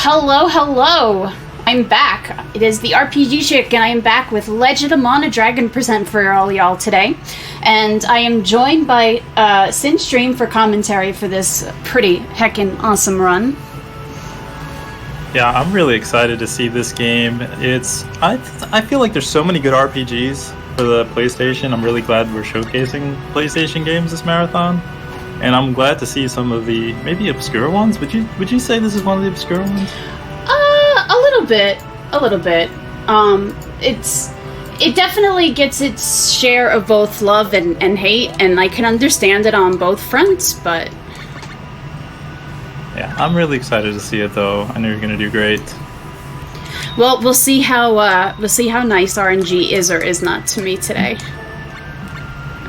Hello, hello! I'm back. It is the RPGchick, and I am back with Legend of Mana Dragon present for all y'all today. And I am joined by Sinstream for commentary for this pretty heckin' awesome run. Yeah, I'm really excited to see this game. I feel like there's so many good RPGs for the PlayStation. I'm really glad we're showcasing PlayStation games this marathon. And I'm glad to see some of the maybe obscure ones. Would you say this is one of the obscure ones? A little bit. It definitely gets its share of both love and hate, and I can understand it on both fronts, but yeah, I'm really excited to see it though. I know you're gonna do great. Well, we'll see how nice RNG is or is not to me today.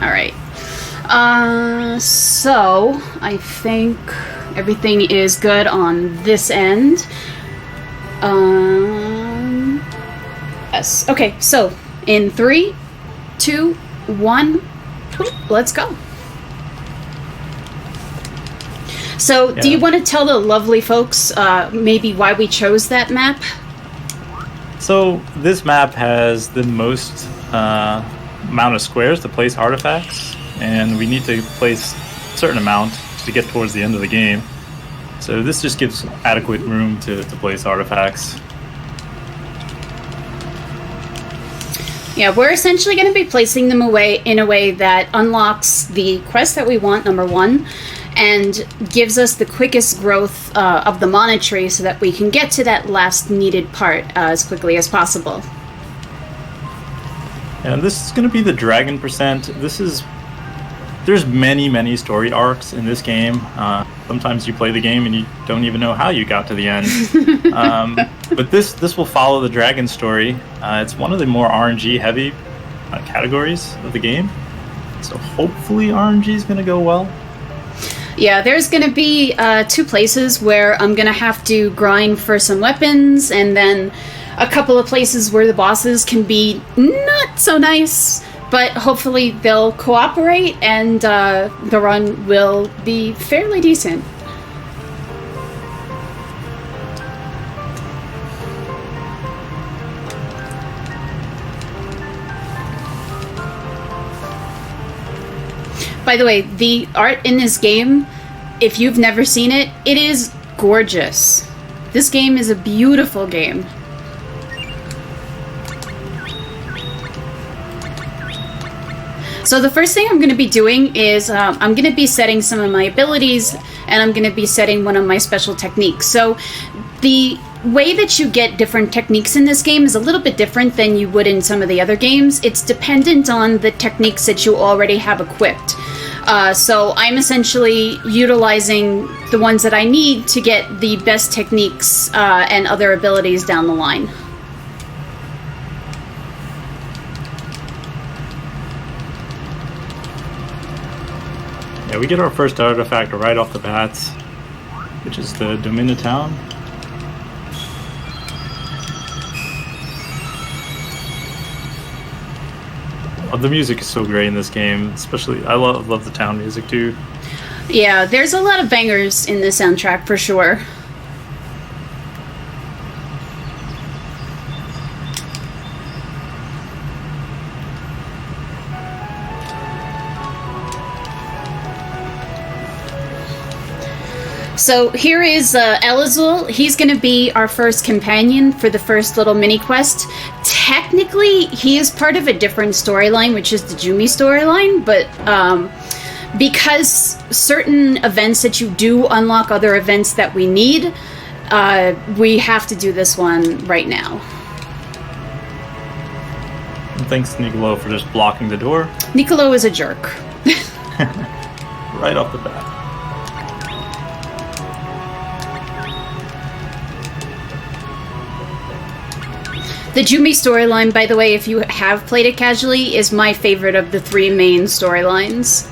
All right. So I think everything is good on this end. Yes. Okay, so in 3, 2, 1, let's go. So, do you want to tell the lovely folks maybe why we chose that map? So, this map has the most amount of squares to place artifacts, and we need to place a certain amount to get towards the end of the game. So this just gives adequate room to place artifacts. Yeah, we're essentially going to be placing them away in a way that unlocks the quest that we want, number one, and gives us the quickest growth of the mana tree so that we can get to that last needed part as quickly as possible. And this is going to be the Dragon percent. There's many story arcs in this game. Sometimes you play the game and you don't even know how you got to the end. But this will follow the Dragon story. It's one of the more RNG heavy categories of the game. So hopefully RNG is going to go well. Yeah, there's going to be 2 places where I'm going to have to grind for some weapons, and then a couple of places where the bosses can be not so nice. But hopefully they'll cooperate, and the run will be fairly decent. By the way, the art in this game, if you've never seen it, it is gorgeous. This game is a beautiful game. So the first thing I'm going to be doing is I'm going to be setting some of my abilities, and I'm going to be setting one of my special techniques. So the way that you get different techniques in this game is a little bit different than you would in some of the other games. It's dependent on the techniques that you already have equipped. So I'm essentially utilizing the ones that I need to get the best techniques and other abilities down the line. Yeah, we get our first artifact right off the bat, which is the Domina Town. Oh, the music is so great in this game, especially I love the town music too. Yeah, there's a lot of bangers in the soundtrack for sure. So here is Elazul. He's going to be our first companion for the first little mini quest. Technically, he is part of a different storyline, which is the Jumi storyline, but because certain events that you do unlock other events that we need, we have to do this one right now. And thanks, Nicolo, for just blocking the door. Nicolo is a jerk. Right off the bat. The Jumi storyline, by the way, if you have played it casually, is my favorite of the 3 main storylines.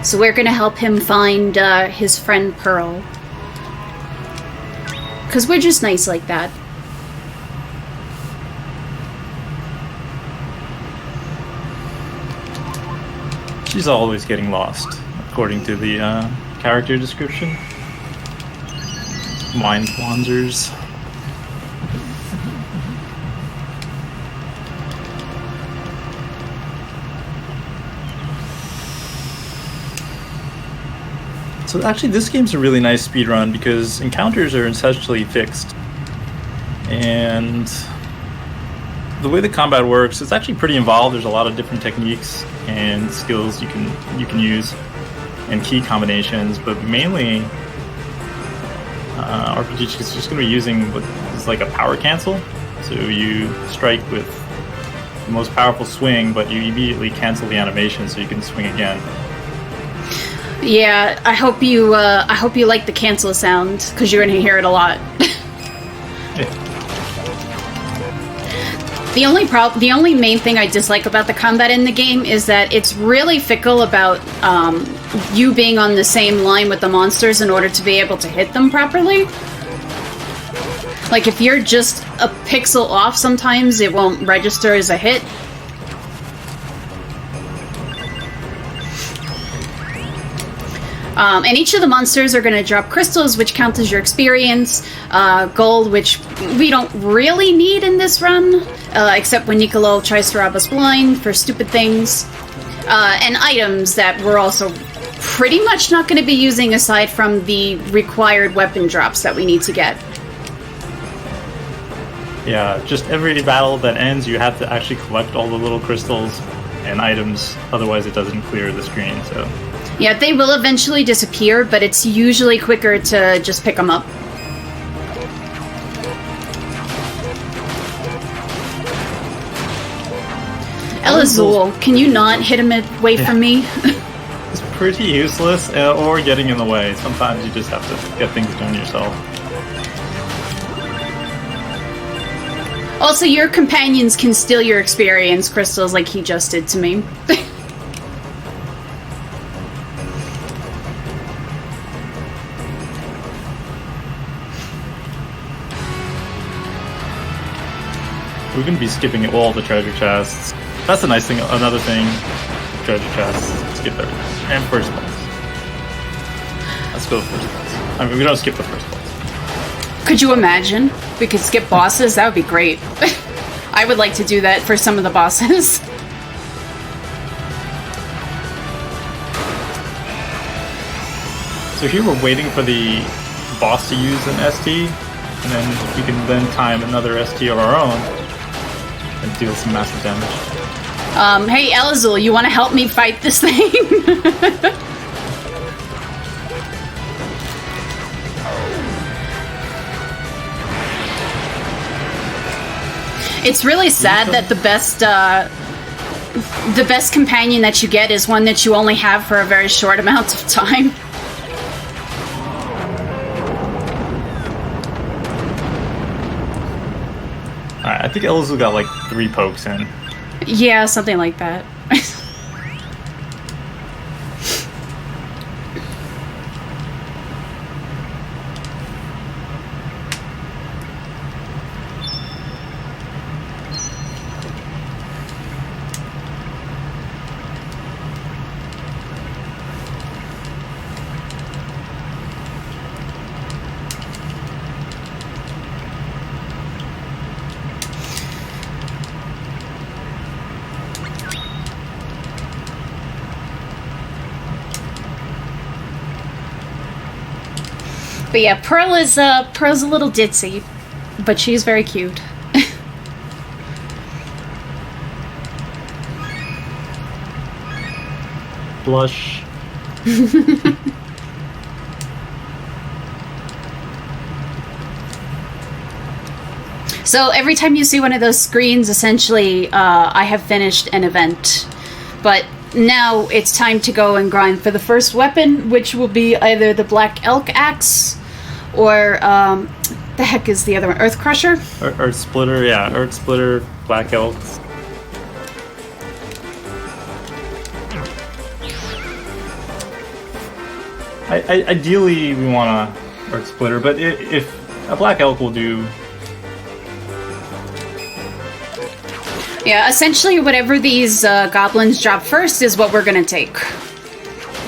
So we're gonna help him find his friend Pearl. Because we're just nice like that. She's always getting lost, according to the character description. Mind wanders. So actually this game's a really nice speed run because encounters are essentially fixed. And the way the combat works, it's actually pretty involved. There's a lot of different techniques and skills you can use and key combinations, but mainly RPG is just going to be using what is like a power cancel. So you strike with the most powerful swing, but you immediately cancel the animation so you can swing again. Yeah, I hope you like the cancel sound, because you're gonna hear it a lot. The only main thing I dislike about the combat in the game is that it's really fickle about you being on the same line with the monsters in order to be able to hit them properly. Like, if you're just a pixel off, sometimes it won't register as a hit. And each of the monsters are going to drop crystals, which count as your experience, gold, which we don't really need in this run, except when Nicolo tries to rob us blind for stupid things, and items that we're also pretty much not going to be using aside from the required weapon drops that we need to get. Yeah, just every battle that ends, you have to actually collect all the little crystals and items, otherwise it doesn't clear the screen, so... Yeah, they will eventually disappear, but it's usually quicker to just pick them up. Elazul, can you not hit him away from me? It's pretty useless, or getting in the way. Sometimes you just have to get things done yourself. Also, your companions can steal your experience crystals like he just did to me. We're going to be skipping all the treasure chests. That's the nice thing. Another thing, treasure chests. Skip everything. And first place. Let's go first place. I mean, we don't skip the first place. Could you imagine? We could skip bosses? That would be great. I would like to do that for some of the bosses. So here we're waiting for the boss to use an ST, and then we can then time another ST of our own and deal some massive damage. Hey Elazul, you want to help me fight this thing? It's really sad that the best companion that you get is one that you only have for a very short amount of time. I think Elazul got like 3 pokes in. Yeah, something like that. But yeah, Pearl's a little ditzy, but she's very cute. Blush. So every time you see one of those screens, essentially, I have finished an event. But now it's time to go and grind for the first weapon, which will be either the Black Elk Axe or, the heck is the other one? Earth Crusher? Earth Splitter, yeah. Earth Splitter, Black Elk. Ideally, we want a Earth Splitter, but if a Black Elk will do. Yeah, essentially whatever these goblins drop first is what we're gonna take.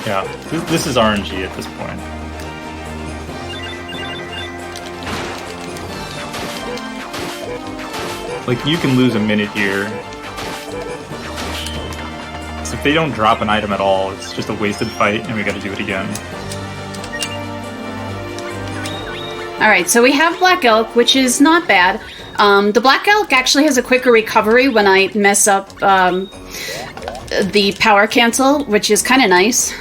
Yeah, this is RNG at this point. Like, you can lose a minute here. So if they don't drop an item at all, it's just a wasted fight, and we gotta do it again. Alright, so we have Black Elk, which is not bad. The Black Elk actually has a quicker recovery when I mess up the power cancel, which is kind of nice.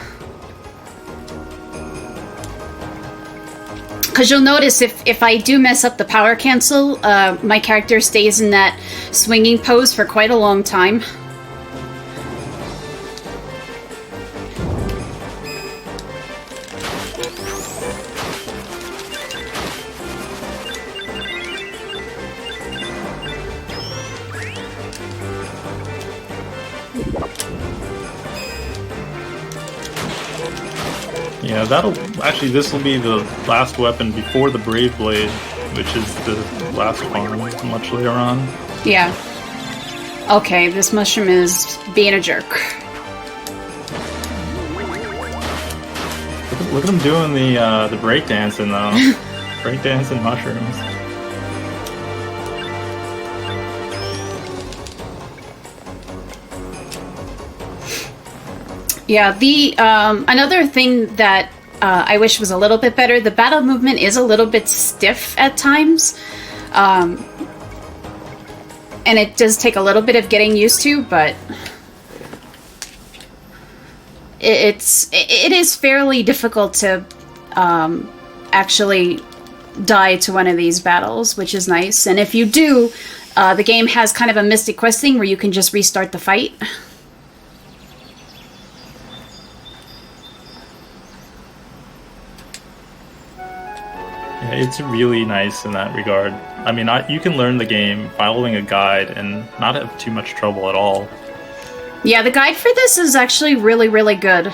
Because you'll notice if I do mess up the power cancel, my character stays in that swinging pose for quite a long time. Yeah, actually, this will be the last weapon before the Brave Blade, which is the last farm much later on. Yeah. Okay, this mushroom is being a jerk. Look at him doing the breakdancing though. Breakdancing mushrooms. Yeah, the another thing that I wish was a little bit better, the battle movement is a little bit stiff at times. And it does take a little bit of getting used to, but it is fairly difficult to actually die to one of these battles, which is nice. And if you do, the game has kind of a Mystic Quest thing where you can just restart the fight. It's really nice in that regard. I mean, you can learn the game following a guide and not have too much trouble at all. Yeah, the guide for this is actually really, really good.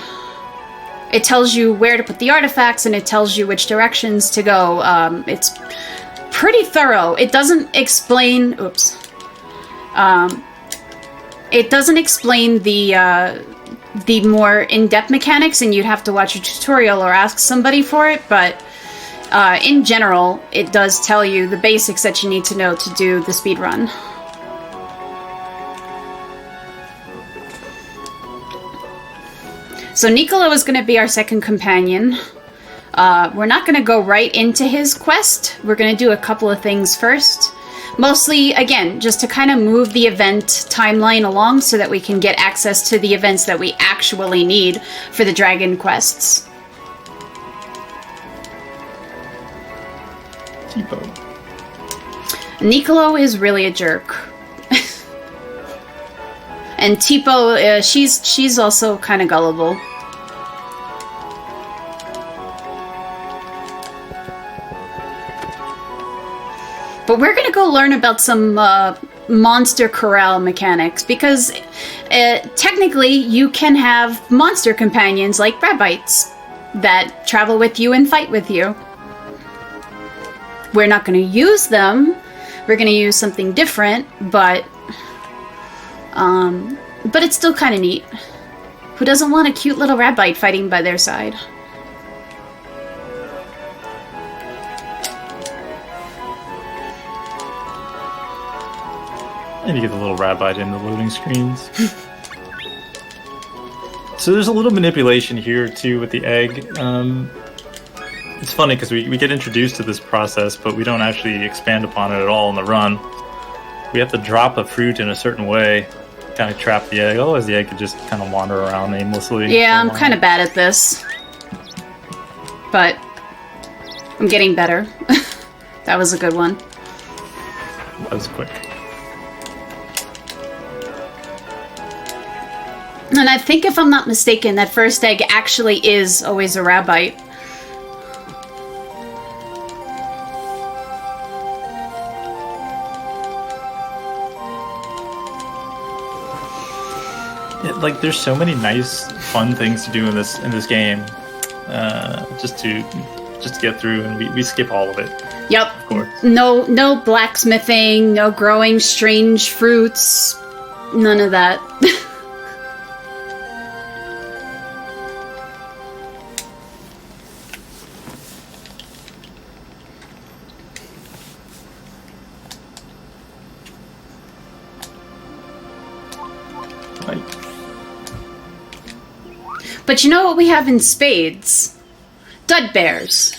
It tells you where to put the artifacts and it tells you which directions to go. It's pretty thorough. It doesn't explain... Oops. It doesn't explain the more in-depth mechanics, and you'd have to watch a tutorial or ask somebody for it, but... in general, it does tell you the basics that you need to know to do the speedrun. So Nicolo is going to be our second companion. We're not going to go right into his quest. We're going to do a couple of things first. Mostly, again, just to kind of move the event timeline along so that we can get access to the events that we actually need for the dragon quests. Nicolo is really a jerk. And Tipo, she's also kind of gullible. But we're gonna go learn about some monster corral mechanics, because technically you can have monster companions like Rabites that travel with you and fight with you. We're not going to use them. We're going to use something different, but it's still kind of neat. Who doesn't want a cute little Rabite fighting by their side? And you get the little Rabite in the loading screens. So there's a little manipulation here too with the egg. It's funny because we get introduced to this process, but we don't actually expand upon it at all in the run. We have to drop a fruit in a certain way, kind of trap the egg. Otherwise the egg could just kind of wander around aimlessly. Yeah, I'm kind of bad at this. But I'm getting better. That was a good one. That was quick. And I think, if I'm not mistaken, that first egg actually is always a Rabite. Like, there's so many nice, fun things to do in this game, just to get through, and we skip all of it. Yep. Of course. No blacksmithing, no growing strange fruits. None of that. Right. But you know what we have in spades? Dud bears.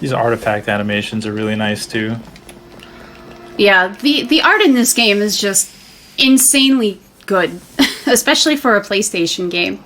These artifact animations are really nice too. Yeah, the art in this game is just insanely good, especially for a PlayStation game.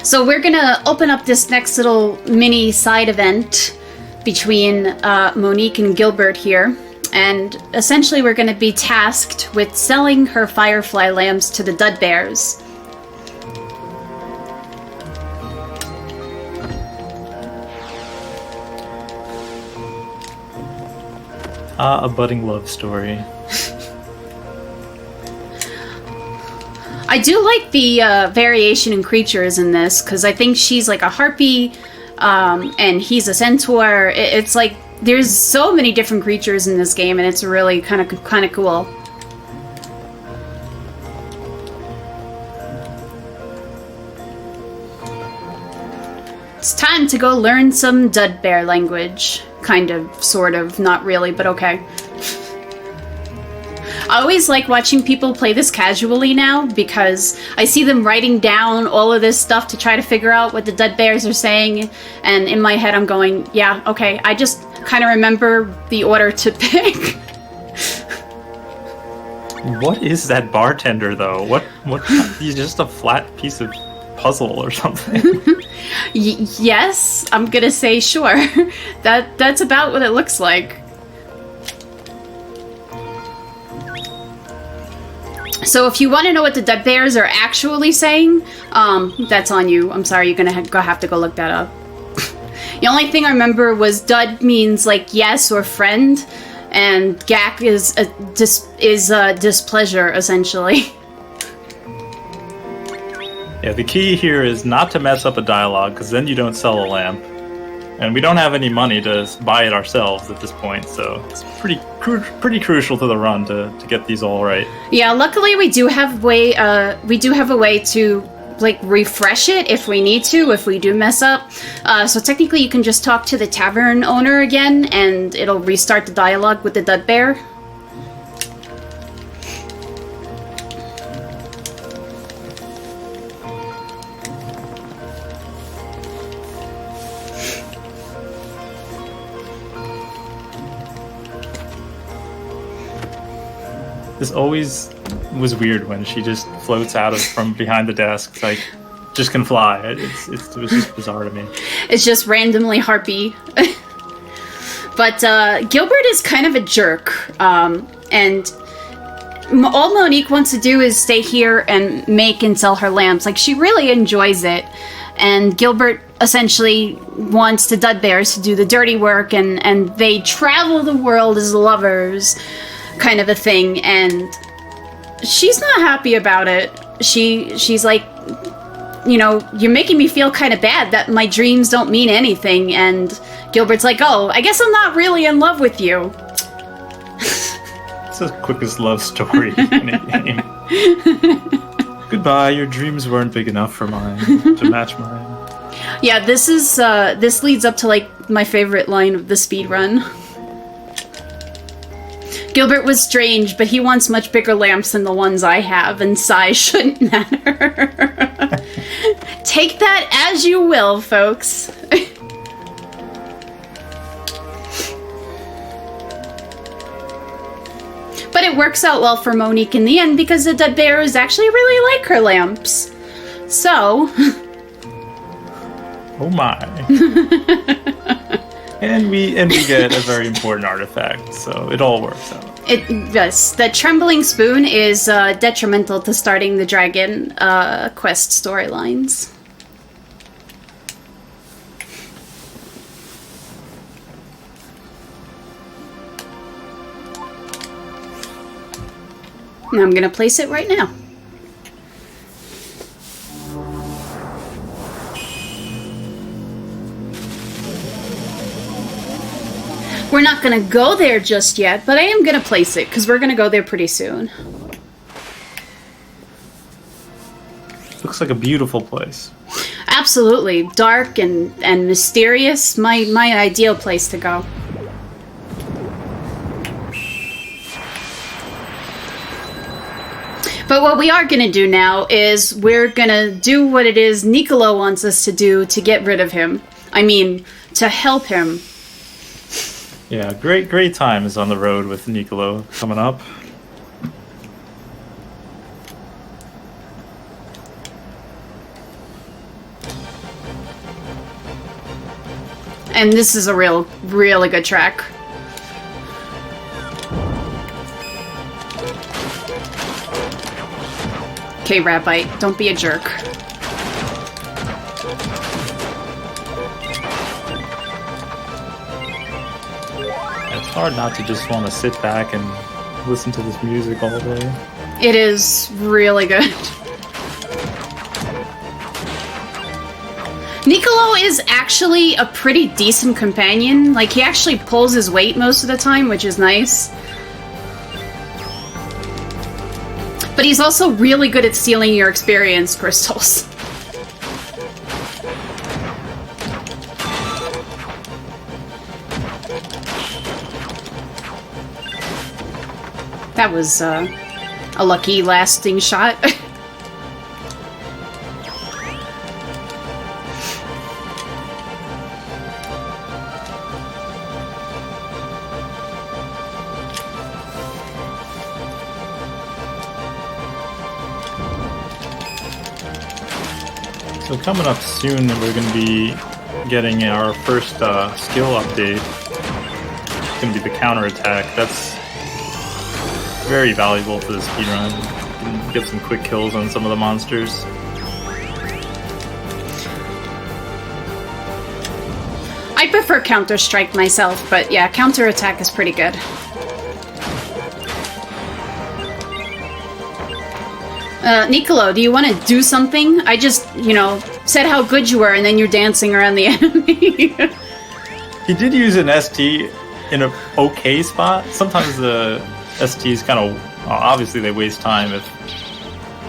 So we're gonna open up this next little mini side event between Monique and Gilbert here, and essentially we're gonna be tasked with selling her firefly lamps to the Dud Bears. A budding love story. I do like the variation in creatures in this, because I think she's like a harpy, and he's a centaur. It's like there's so many different creatures in this game, and it's really kind of cool. It's time to go learn some Dud Bear language. Kind of, sort of, not really, but okay. I always like watching people play this casually now, because I see them writing down all of this stuff to try to figure out what the Dud Bears are saying, and in my head I'm going, yeah, okay, I just kind of remember the order to pick. What is that bartender though? What he's just a flat piece of puzzle or something. Yes, I'm gonna say sure. That's about what it looks like. So if you want to know what the Dud Bears are actually saying, that's on you. I'm sorry, you're gonna have to go look that up. The only thing I remember was Dud means like yes or friend, and Gak is displeasure essentially. Yeah, the key here is not to mess up a dialogue, because then you don't sell a lamp. And we don't have any money to buy it ourselves at this point, so it's pretty crucial to the run to get these all right. Yeah, luckily we do have a way to like refresh it if we need to, if we do mess up. So technically you can just talk to the tavern owner again, and it'll restart the dialogue with the Dud Bear. This always was weird when she just floats out from behind the desk. It's like, just can fly. It was just bizarre to me. It's just randomly harpy. But Gilbert is kind of a jerk, and all Monique wants to do is stay here and make and sell her lamps. Like, she really enjoys it. And Gilbert essentially wants the Dud Bears to do the dirty work, and they travel the world as lovers, kind of a thing. And she's not happy about it. She's like, you know, you're making me feel kind of bad that my dreams don't mean anything. And Gilbert's like, oh, I guess I'm not really in love with you. It's the quickest love story in a game. Goodbye, your dreams weren't big enough for mine, to match mine. Yeah, this leads up to, like, my favorite line of the speedrun. Gilbert was strange, but he wants much bigger lamps than the ones I have, and size shouldn't matter. Take that as you will, folks. But it works out well for Monique in the end, because the Dud Bears actually really like her lamps. So... Oh my. And we get a very important artifact, so it all works out. Yes, the trembling spoon is detrimental to starting the dragon quest storylines. And I'm gonna place it right now. We're not gonna go there just yet, but I am gonna place it because we're gonna go there pretty soon. Looks like a beautiful place. Absolutely. Dark and mysterious. My ideal place to go. But what we are going to do now is we're going to do what it is Niccolo wants us to do to get rid of him. I mean, to help him. Yeah, great time is on the road with Niccolo coming up. And this is a really good track. Okay, Rabite, don't be a jerk. It's hard not to just want to sit back and listen to this music all day. It is really good. Niccolo is actually a pretty decent companion. Like, he actually pulls his weight most of the time, which is nice. But he's also really good at stealing your experience crystals. That was a lucky lasting shot. So coming up soon, we're going to be getting our first skill update. It's going to be the counterattack. That's very valuable for the speedrun. You can get some quick kills on some of the monsters. I prefer Counter-Strike myself, but yeah, counterattack is pretty good. Niccolo, do you want to do something? I just, said how good you were, and then you're dancing around the enemy. He did use an ST in an okay spot. Sometimes the STs kind of, obviously they waste time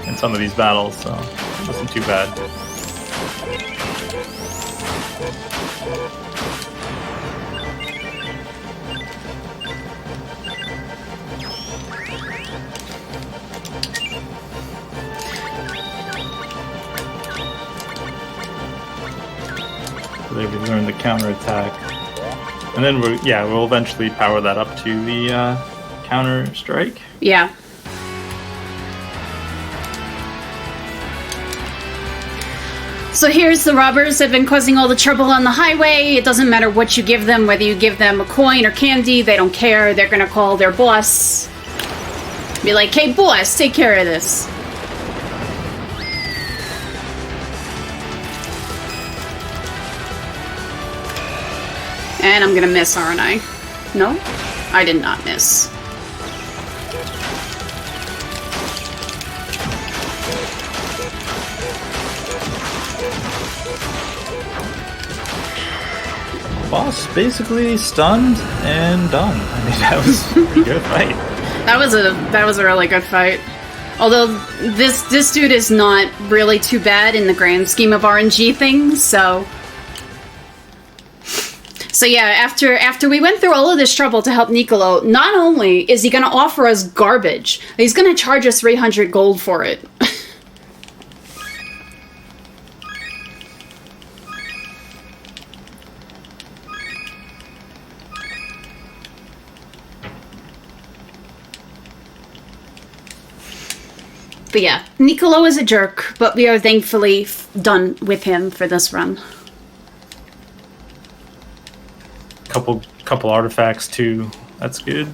in some of these battles, so it wasn't too bad. There we learned the counterattack. And then we'll eventually power that up to the counter strike. Yeah. So here's the robbers that have been causing all the trouble on the highway. It doesn't matter what you give them, whether you give them a coin or candy, they don't care. They're gonna call their boss. Be like, hey boss, take care of this. And I'm gonna miss, aren't I? No? I did not miss. Boss basically stunned and done. I mean, that was a pretty good fight. That was a really good fight. Although this dude is not really too bad in the grand scheme of RNG things, so yeah, after we went through all of this trouble to help Niccolo, not only is he going to offer us garbage, he's going to charge us 300 gold for it. But yeah, Niccolo is a jerk, but we are thankfully done with him for this run. Couple artifacts too. That's good.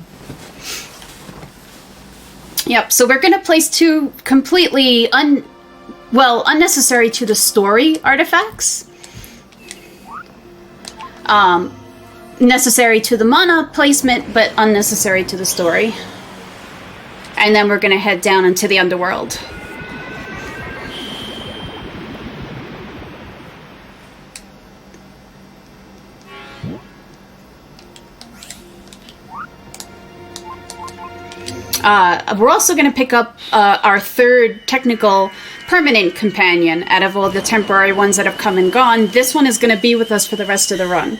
Yep, so we're going to place 2 completely unnecessary to the story artifacts. Necessary to the mana placement, but unnecessary to the story. And then we're going to head down into the underworld. We're also going to pick up our 3rd technical permanent companion out of all the temporary ones that have come and gone. This one is going to be with us for the rest of the run.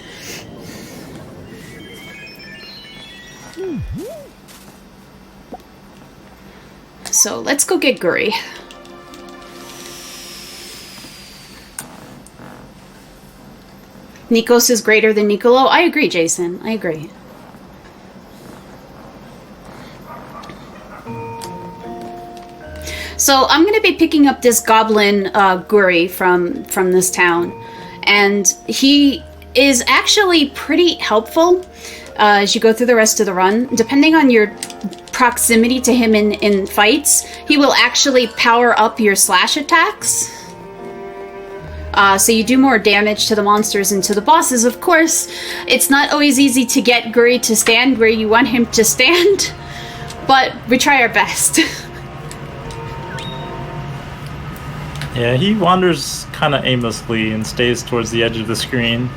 So let's go get Guri. Nikos is greater than Nicolo. I agree, Jason. I agree. So I'm going to be picking up this goblin Guri from this town. And he is actually pretty helpful as you go through the rest of the run. Depending on your proximity to him in fights, he will actually power up your slash attacks. So you do more damage to the monsters and to the bosses. Of course, it's not always easy to get Guri to stand where you want him to stand, but we try our best. Yeah, he wanders kind of aimlessly and stays towards the edge of the screen.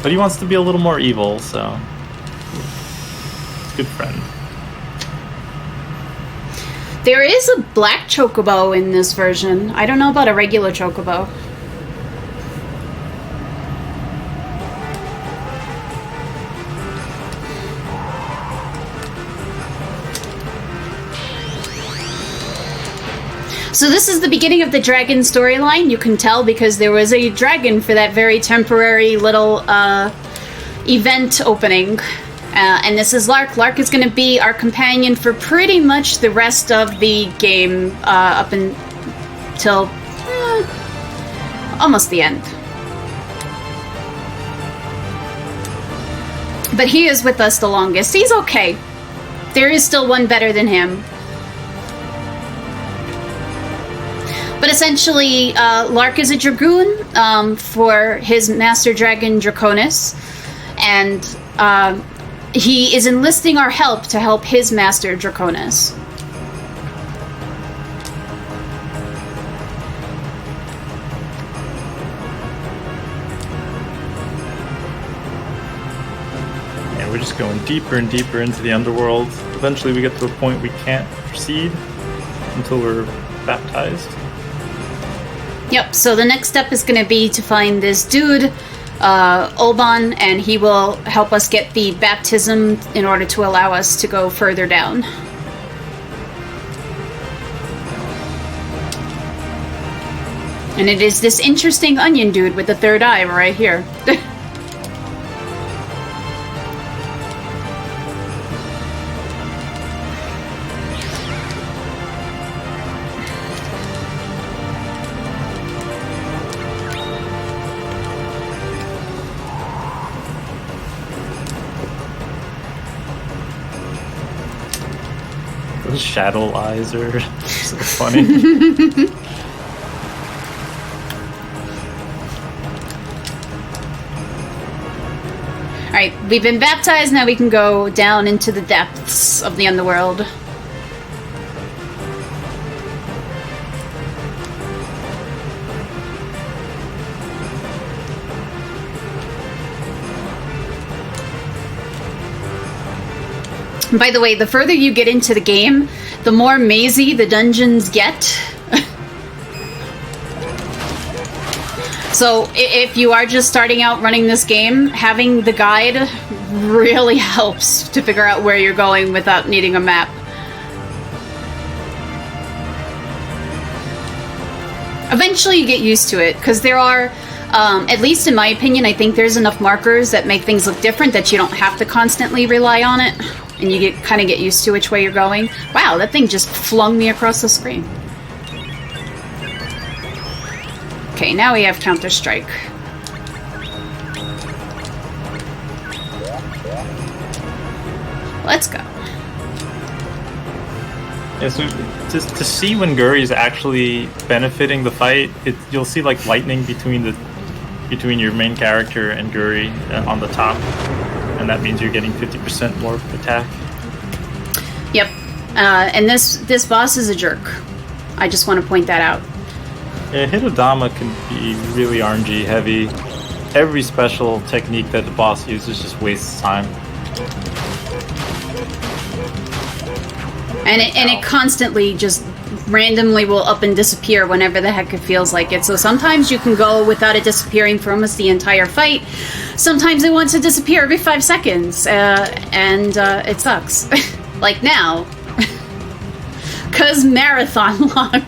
But he wants to be a little more evil, so... good friend. There is a black chocobo in this version. I don't know about a regular chocobo. So this is the beginning of the dragon storyline. You can tell because there was a dragon for that very temporary little event opening. And this is Lark. Lark is going to be our companion for pretty much the rest of the game up until almost the end. But he is with us the longest. He's okay. There is still one better than him. But essentially, Lark is a dragoon for his master dragon Draconis, and he is enlisting our help to help his master Draconis. Yeah, we're just going deeper and deeper into the underworld. Eventually we get to a point we can't proceed until we're baptized. Yep, so the next step is going to be to find this dude, Olban, and he will help us get the baptism in order to allow us to go further down. And it is this interesting onion dude with the third eye right here. Those shadow eyes are so funny. Alright, we've been baptized, now we can go down into the depths of the underworld. By the way, the further you get into the game, the more mazy the dungeons get. So if you are just starting out running this game, having the guide really helps to figure out where you're going without needing a map. Eventually you get used to it, because there are, at least in my opinion, I think there's enough markers that make things look different that you don't have to constantly rely on it. And you kind of get used to which way you're going. Wow, that thing just flung me across the screen. Okay, now we have Counter-Strike. Let's go. Yeah, so to see when Guri is actually benefiting the fight, you'll see like lightning between your main character and Guri on the top, and that means you're getting 50% more attack. Yep, and this boss is a jerk. I just want to point that out. Yeah, Hitodama can be really RNG heavy. Every special technique that the boss uses just wastes time. And it constantly just randomly will up and disappear whenever the heck it feels like it. So sometimes you can go without it disappearing for almost the entire fight. Sometimes it wants to disappear every 5 seconds, and it sucks. Like now. 'Cause marathon luck.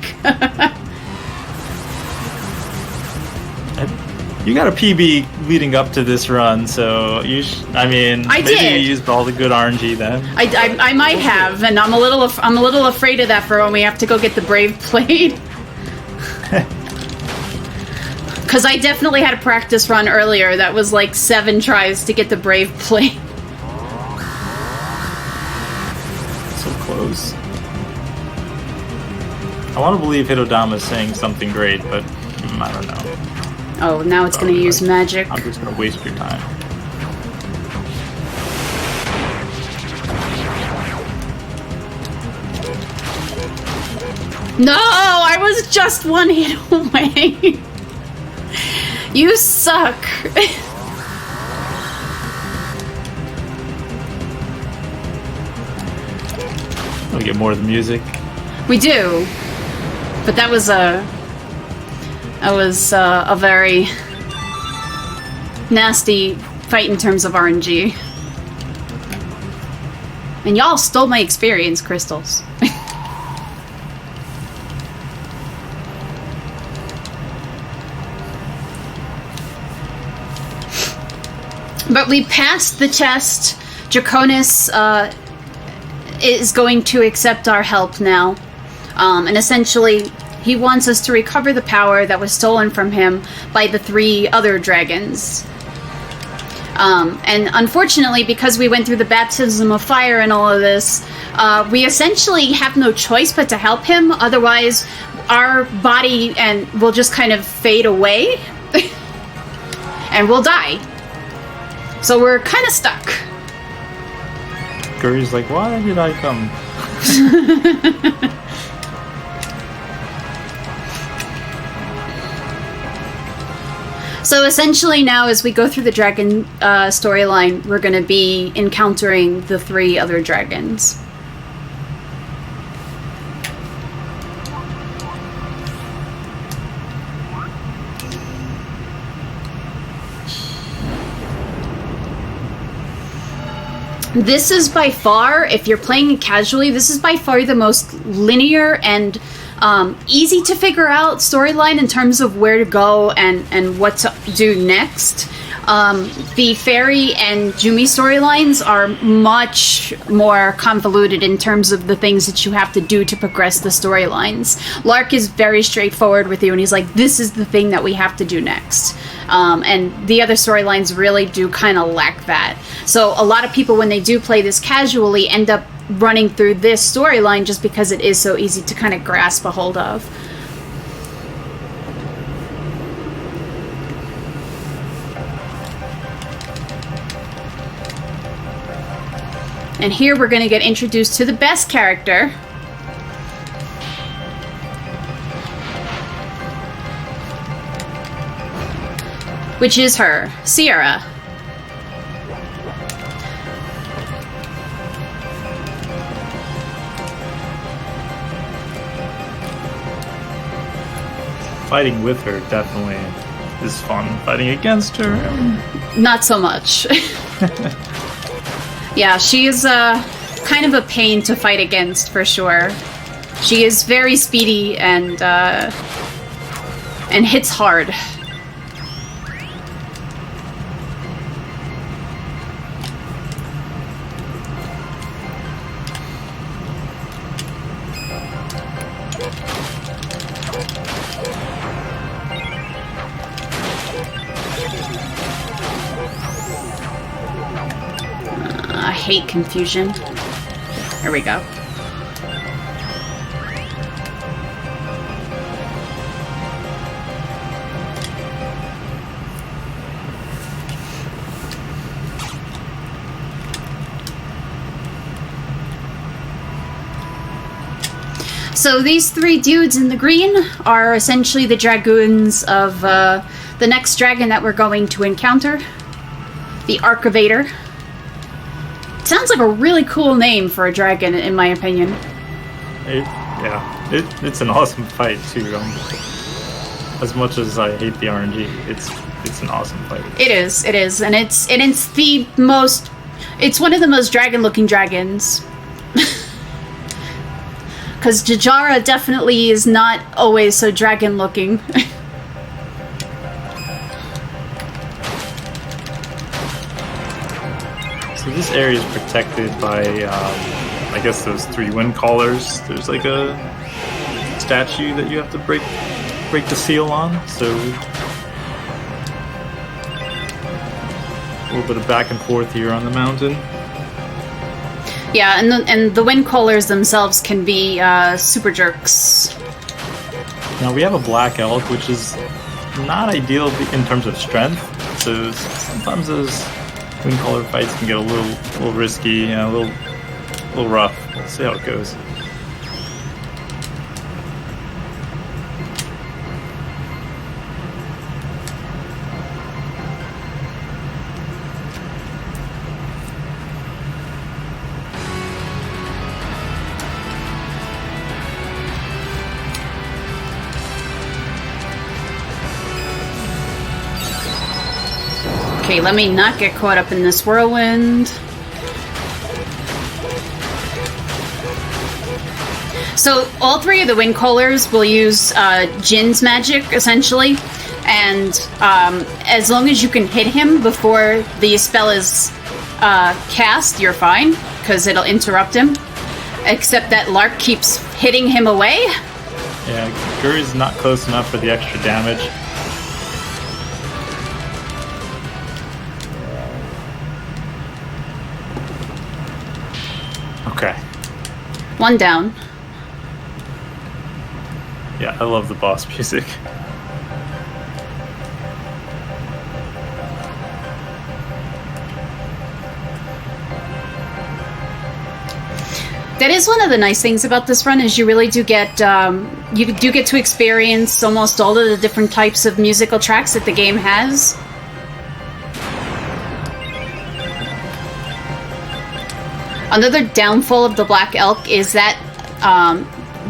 You got a PB leading up to this run, so I mean, maybe did. you used all the good RNG then. I might have, and I'm a little afraid of that for when we have to go get the Brave Plate. Because I definitely had a practice run earlier that was like 7 tries to get the Brave Plate. So close. I want to believe Hitodama is saying something great, but I don't know. Oh, now it's going to use magic. I'm just going to waste your time. No, I was just 1 hit away. You suck. We get more of the music. We do, but that was a very nasty fight in terms of RNG. And y'all stole my experience, crystals. But we passed the test. Draconis is going to accept our help now. And essentially, he wants us to recover the power that was stolen from him by the 3 other dragons. And unfortunately, because we went through the baptism of fire and all of this, we essentially have no choice but to help him. Otherwise, our body will just kind of fade away. And we'll die. So we're kind of stuck. Guri's like, why did I come? So essentially now, as we go through the dragon storyline, we're going to be encountering the 3 other dragons. This is by far, if you're playing it casually, this is by far the most linear and easy to figure out storyline in terms of where to go and what to do next. The Fairy and Jumi storylines are much more convoluted in terms of the things that you have to do to progress the storylines. Lark is very straightforward with you, and he's like, this is the thing that we have to do next. And the other storylines really do kind of lack that. So a lot of people, when they do play this casually, end up running through this storyline just because it is so easy to kind of grasp a hold of. And here we're going to get introduced to the best character. Which is her, Sierra. Fighting with her definitely is fun. Fighting against her, not so much. Yeah, she is kind of a pain to fight against for sure. She is very speedy and hits hard. I hate confusion. There we go. So these three dudes in the green are essentially the dragoons of the next dragon that we're going to encounter. The Archivator. Sounds like a really cool name for a dragon, in my opinion. It's an awesome fight, too. As much as I hate the RNG, it's an awesome fight. It is, and it's the most. It's one of the most dragon-looking dragons. Because Jajara definitely is not always so dragon-looking. So this area is protected by, I guess, those three wind callers. There's like a statue that you have to break the seal on. So a little bit of back and forth here on the mountain. Yeah, and the wind callers themselves can be super jerks. Now we have a black elk, which is not ideal in terms of strength. So sometimes those wind caller fights can get a little risky, a little rough. Let's see how it goes. Okay, let me not get caught up in this whirlwind. So all three of the wind callers will use Jin's magic, essentially. And as long as you can hit him before the spell is cast, you're fine, because it'll interrupt him. Except that Lark keeps hitting him away. Yeah, Guri's not close enough for the extra damage. Okay. One down. Yeah, I love the boss music. That is one of the nice things about this run, is you really do get to experience almost all of the different types of musical tracks that the game has. Another downfall of the Black Elk is that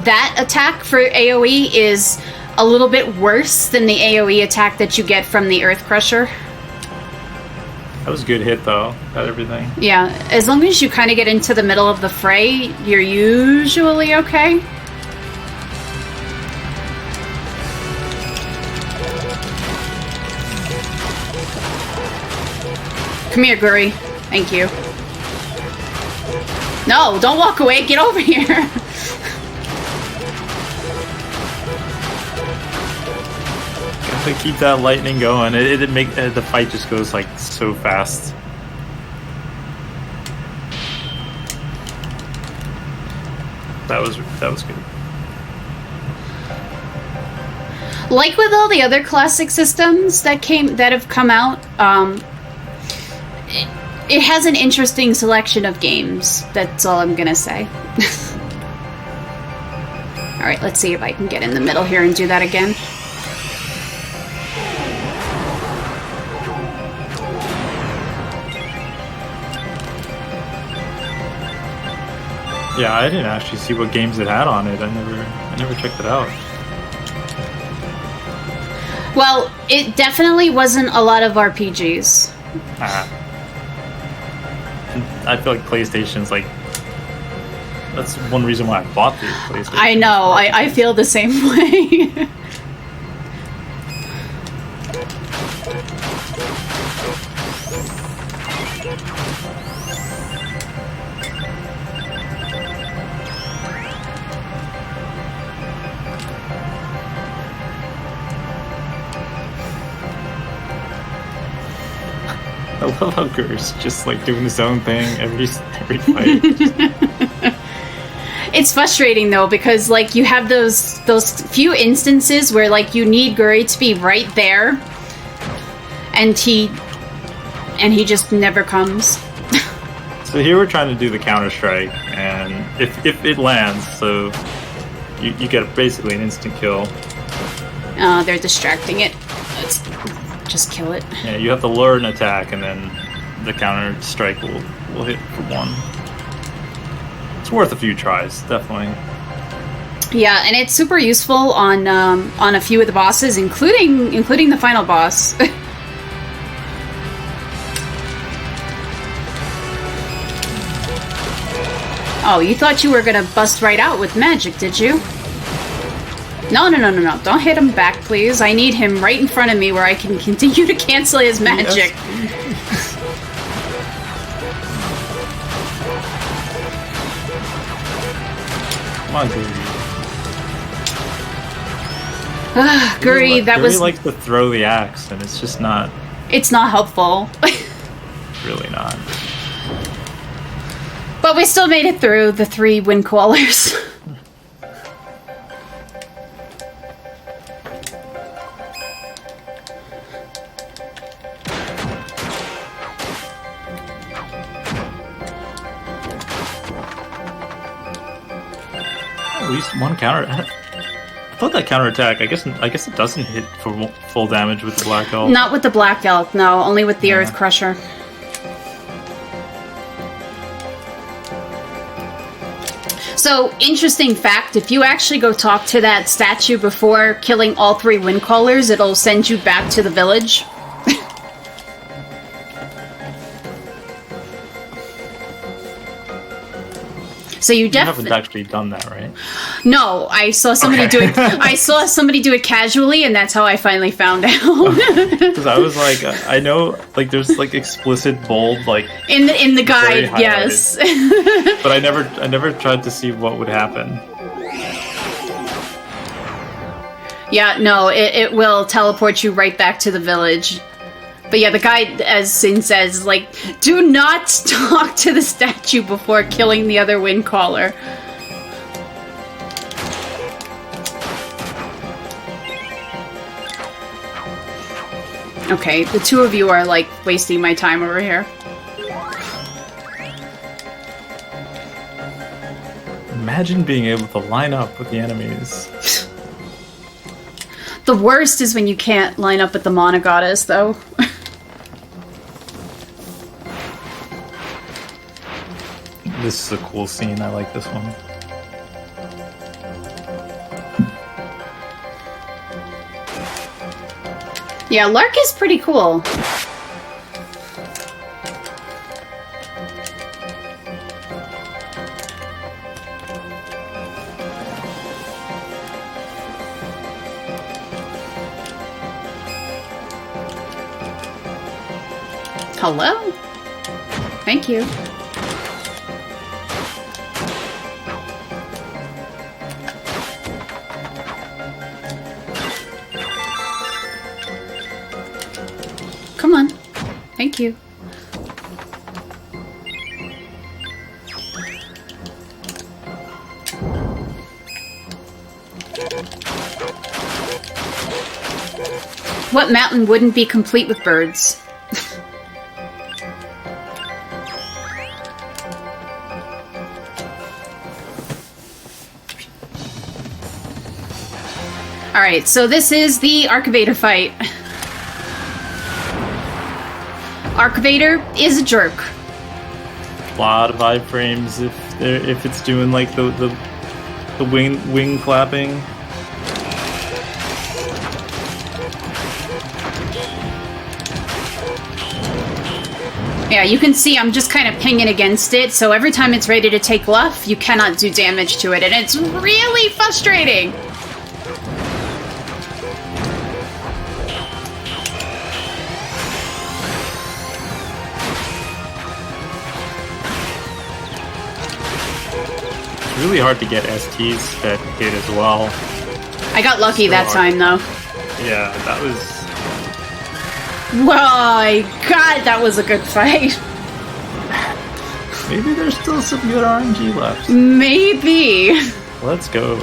that attack for AoE is a little bit worse than the AoE attack that you get from the Earth Crusher. That was a good hit, though. Got everything. Yeah, as long as you kind of get into the middle of the fray, you're usually okay. Come here, Guri. Thank you. No, don't walk away. Get over here. Gotta keep that lightning going. It make the fight just goes like so fast. That was good. Like with all the other classic systems that have come out, it has an interesting selection of games. That's all I'm gonna say. Alright, let's see if I can get in the middle here and do that again. Yeah, I didn't actually see what games it had on it. I never checked it out. Well, it definitely wasn't a lot of RPGs. I feel like PlayStation's like, that's one reason why I bought the PlayStation. I know, I feel the same way. I love how Gur's just like doing his own thing every fight. It's frustrating though, because like you have those few instances where like you need Guri to be right there, and he just never comes. So here we're trying to do the counter strike, and if it lands, so you get basically an instant kill. They're distracting it. Let's just kill it. Yeah, you have to learn attack, and then the counter strike will hit for 1. It's worth a few tries, definitely. Yeah, and it's super useful on a few of the bosses, including the final boss. Oh, you thought you were gonna bust right out with magic, did you? No. Don't hit him back, please. I need him right in front of me where I can continue to cancel his magic. Yes. Come on, Guri. Guri, that was... Guri likes to throw the axe, and it's just not... It's not helpful. Really not. But we still made it through the 3 wind koalas. At least one counter. I thought that counterattack. I guess it doesn't hit for full damage with the Black Elk. Not with the Black Elk, no. Only with the Earth Crusher. So, interesting fact, if you actually go talk to that statue before killing all 3 wind callers, it'll send you back to the village. So you haven't actually done that, right? No, I saw somebody do it. I saw somebody do it casually, and that's how I finally found out. Because I was like, I know, like there's like explicit bold, like in the guide, yes. But I never tried to see what would happen. Yeah, no, it will teleport you right back to the village. But yeah, the guide, as Sin says, like, do not talk to the statue before killing the other wind caller. Okay, the 2 of you are, like, wasting my time over here. Imagine being able to line up with the enemies. The worst is when you can't line up with the Monogoddess, though. This is a cool scene. I like this one. Yeah, Lark is pretty cool. Hello? Thank you. Come on. Thank you. What mountain wouldn't be complete with birds? Alright, so this is the Archivator fight. Archivator is a jerk. A lot of iframes if it's doing like the wing clapping. Yeah, you can see I'm just kind of pinging against it, so every time it's ready to take luff, you cannot do damage to it, and it's really frustrating! It's really hard to get STs that hit as well. I got lucky So that hard. time, though. Yeah, that was... My god, that was a good fight. Maybe there's still some good RNG left. Maybe. Let's go.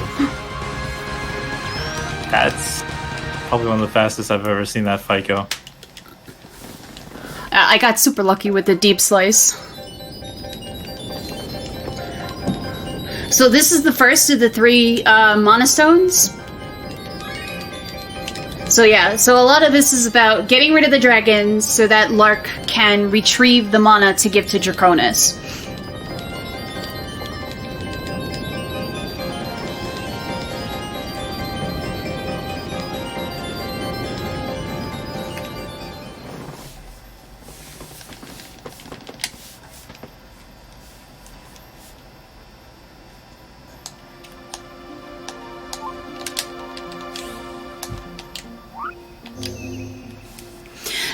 That's probably one of the fastest I've ever seen that fight go. I got super lucky with the deep slice. So this is the first of the 3 monastones. So yeah, so a lot of this is about getting rid of the dragons so that Lark can retrieve the mana to give to Draconis.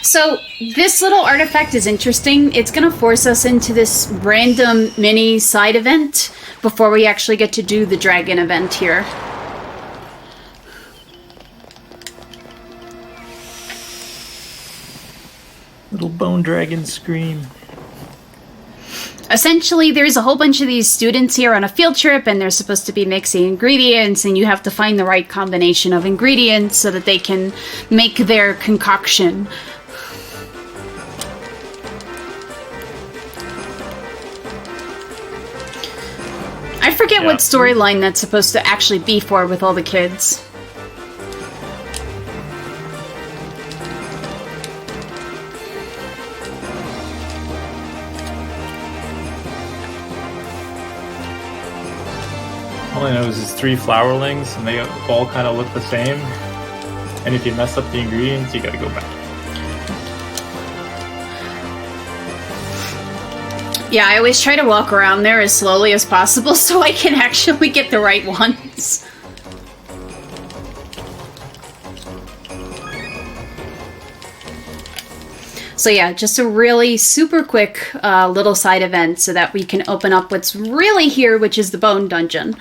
So this little artifact is interesting. It's going to force us into this random mini side event before we actually get to do the dragon event here. Little bone dragon scream. Essentially, there's a whole bunch of these students here on a field trip, and they're supposed to be mixing ingredients, and you have to find the right combination of ingredients so that they can make their concoction. I forget what storyline that's supposed to actually be for with all the kids. All I know is it's 3 flowerlings, and they all kind of look the same. And if you mess up the ingredients, you gotta go back. Yeah, I always try to walk around there as slowly as possible so I can actually get the right ones. So yeah, just a really super quick little side event so that we can open up what's really here, which is the Bone Dungeon.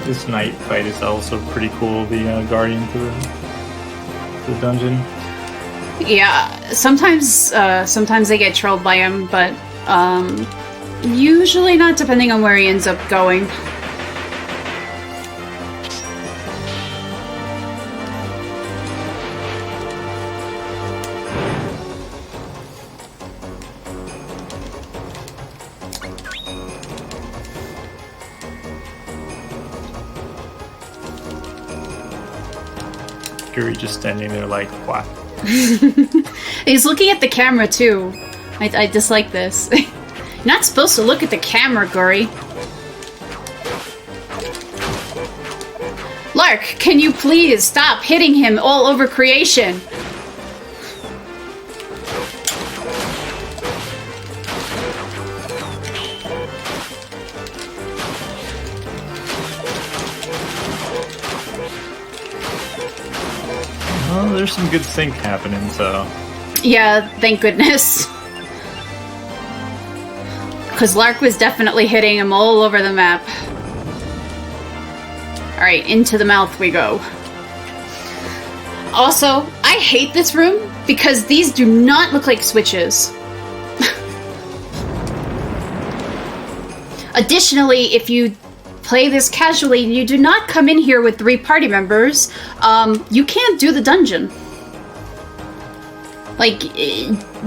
This night fight is also pretty cool, the guardian to the dungeon. Yeah, sometimes I get trolled by him, but usually not, depending on where he ends up going. Fury just standing there like, what? He's looking at the camera too. I dislike this. You're not supposed to look at the camera, Gory. Lark, can you please stop hitting him all over creation? Well, there's some good sync happening, so... Yeah, thank goodness. Because Lark was definitely hitting him all over the map. Alright, into the mouth we go. Also, I hate this room because these do not look like switches. Additionally, if you play this casually and you do not come in here with 3 party members, you can't do the dungeon. Like,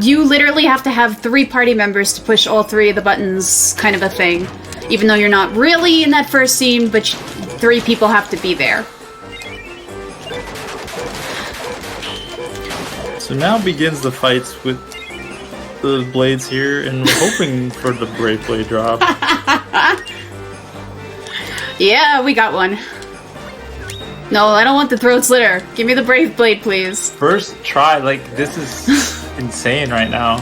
you literally have to have 3 party members to push all 3 of the buttons, kind of a thing. Even though you're not really in that first scene, but 3 people have to be there. So now begins the fights with the blades here, and we're hoping for the Brave Blade drop. Yeah, we got one. No, I don't want the throat slitter. Give me the Brave Blade, please. First try, like, this is insane right now.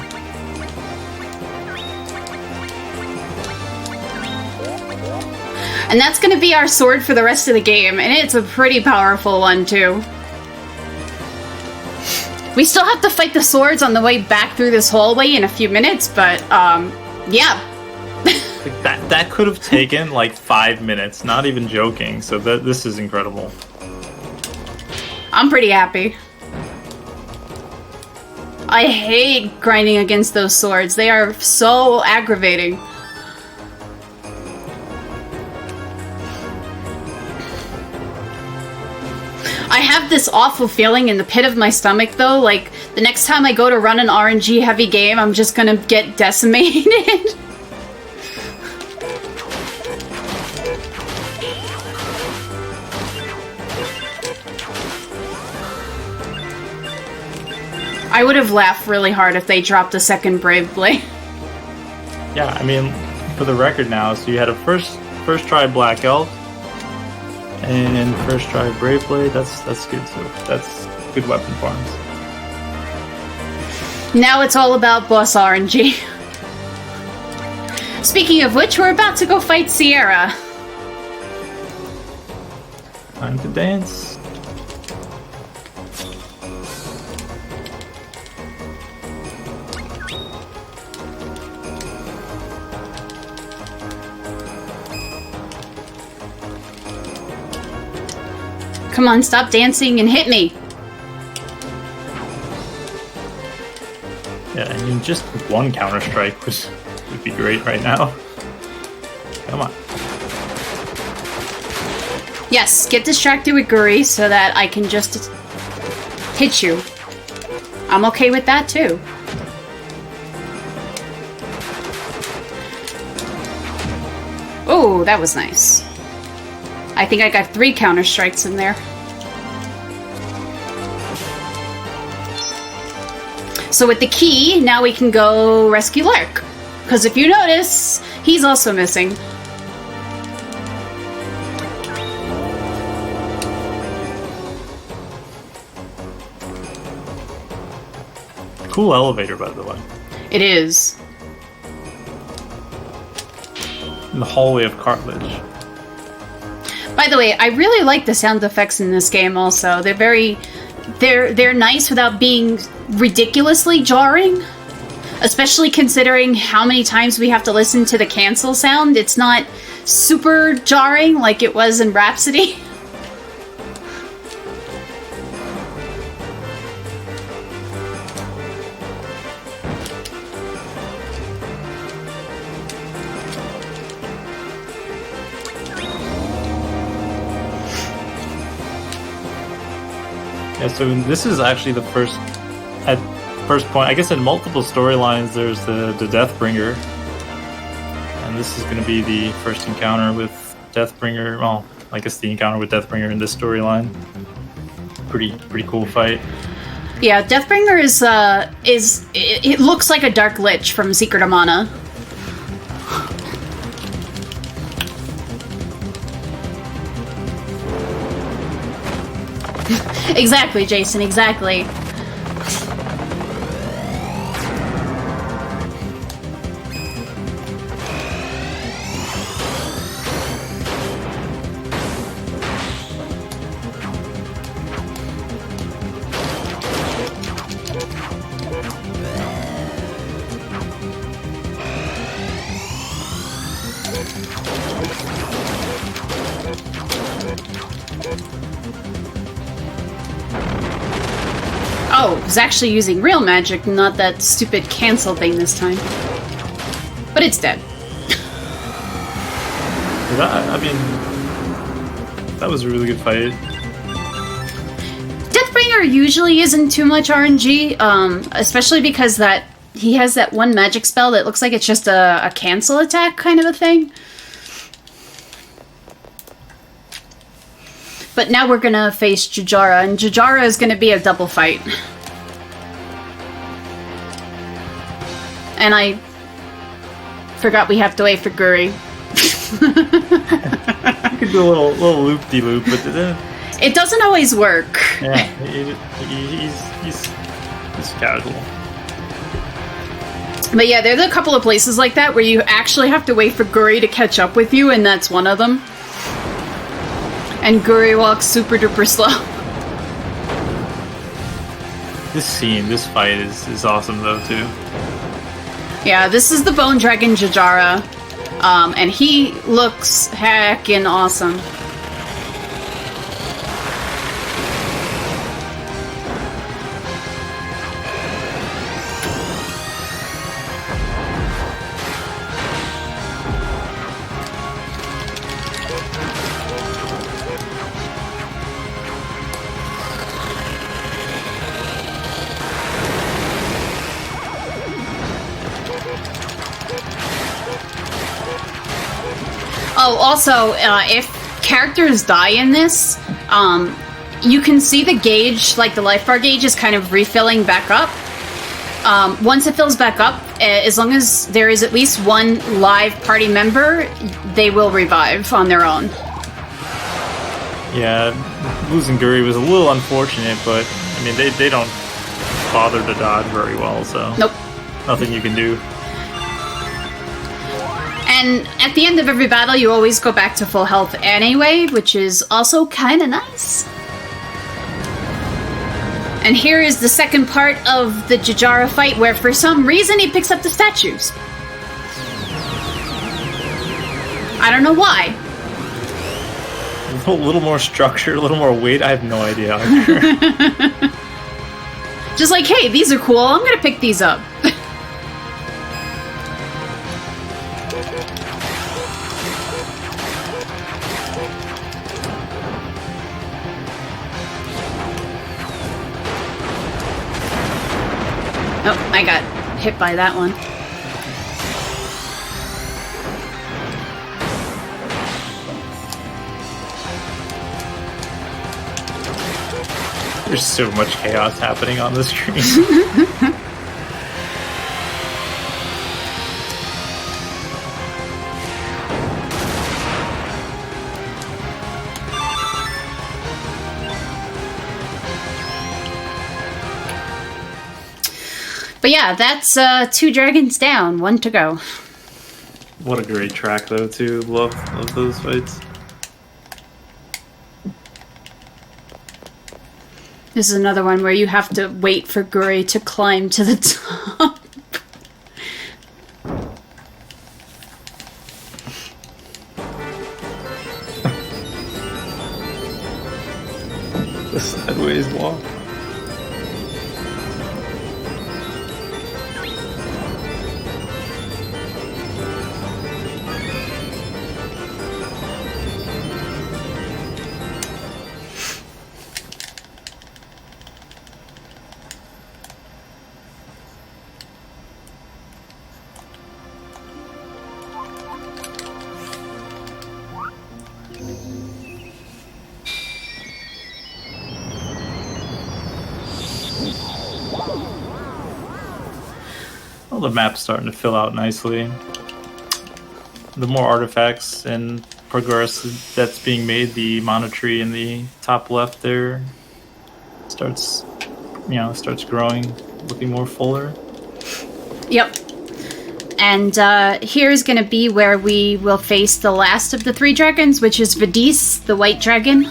And that's gonna be our sword for the rest of the game, and it's a pretty powerful one, too. We still have to fight the swords on the way back through this hallway in a few minutes, but, yeah. Like that could have taken like 5 minutes, not even joking. So this is incredible. I'm pretty happy. I hate grinding against those swords. They are so aggravating. I have this awful feeling in the pit of my stomach, though. Like, the next time I go to run an RNG heavy game, I'm just gonna get decimated. I would have laughed really hard if they dropped a second Brave Blade. Yeah, I mean, for the record now, so you had a first try Black Elf, and first try Brave Blade. That's good. So that's good weapon farms. Now it's all about boss RNG. Speaking of which, we're about to go fight Sierra. Time to dance. Come on, stop dancing and hit me. Yeah, I mean, just one counter strike would be great right now. Come on. Yes, get distracted with Guri so that I can just hit you. I'm okay with that too. Oh, that was nice. I think I got 3 counter strikes in there. So with the key, now we can go rescue Lark. Because if you notice, he's also missing. Cool elevator, by the way. It is. In the hallway of cartilage. By the way, I really like the sound effects in this game also. They're nice without being ridiculously jarring. Especially considering how many times we have to listen to the cancel sound. It's not super jarring like it was in Rhapsody. Yeah, so this is actually the first point. I guess in multiple storylines, there's the Deathbringer, and this is going to be the first encounter with Deathbringer. Well, I guess the encounter with Deathbringer in this storyline. Pretty cool fight. Yeah, Deathbringer is it looks like a Dark Lich from Secret of Mana. Exactly, Jason, exactly. Oh, it was actually using real magic, not that stupid cancel thing this time. But it's dead. I mean, that was a really good fight. Deathbringer usually isn't too much RNG, especially because that he has that one magic spell that looks like it's just a cancel attack kind of a thing. But now we're gonna face Jujara, and Jujara is gonna be a double fight. And I forgot we have to wait for Guri. You could do a little loop-de-loop, but it doesn't always work. Yeah, he's casual. But yeah, there's a couple of places like that where you actually have to wait for Guri to catch up with you, and that's one of them. And Guri walks super duper slow. This fight is awesome though too. Yeah, this is the Bone Dragon Jajara, and he looks heckin' awesome. Oh, also, if characters die in this, you can see the gauge, like the life bar gauge, is kind of refilling back up. Once it fills back up, as long as there is at least one live party member, they will revive on their own. Yeah, losing Guri was a little unfortunate, but I mean they don't bother to dodge very well, so Nope. nothing you can do. And at the end of every battle, you always go back to full health anyway, which is also kind of nice. And here is the second part of the Jajara fight, where for some reason he picks up the statues. I don't know why. A little more structure, a little more weight. I have no idea. Just like, hey, these are cool, I'm gonna pick these up. Oh, I got hit by that one. There's so much chaos happening on the screen. But yeah, that's 2 dragons down, 1 to go. What a great track though too. Love those fights. This is another one where you have to wait for Guri to climb to the top. The sideways walk. Well, the map's starting to fill out nicely. The more artifacts and progress that's being made, the monetary in the top left there starts growing, looking more fuller. Yep. And here's going to be where we will face the last of the 3 dragons, which is Vadis, the white dragon.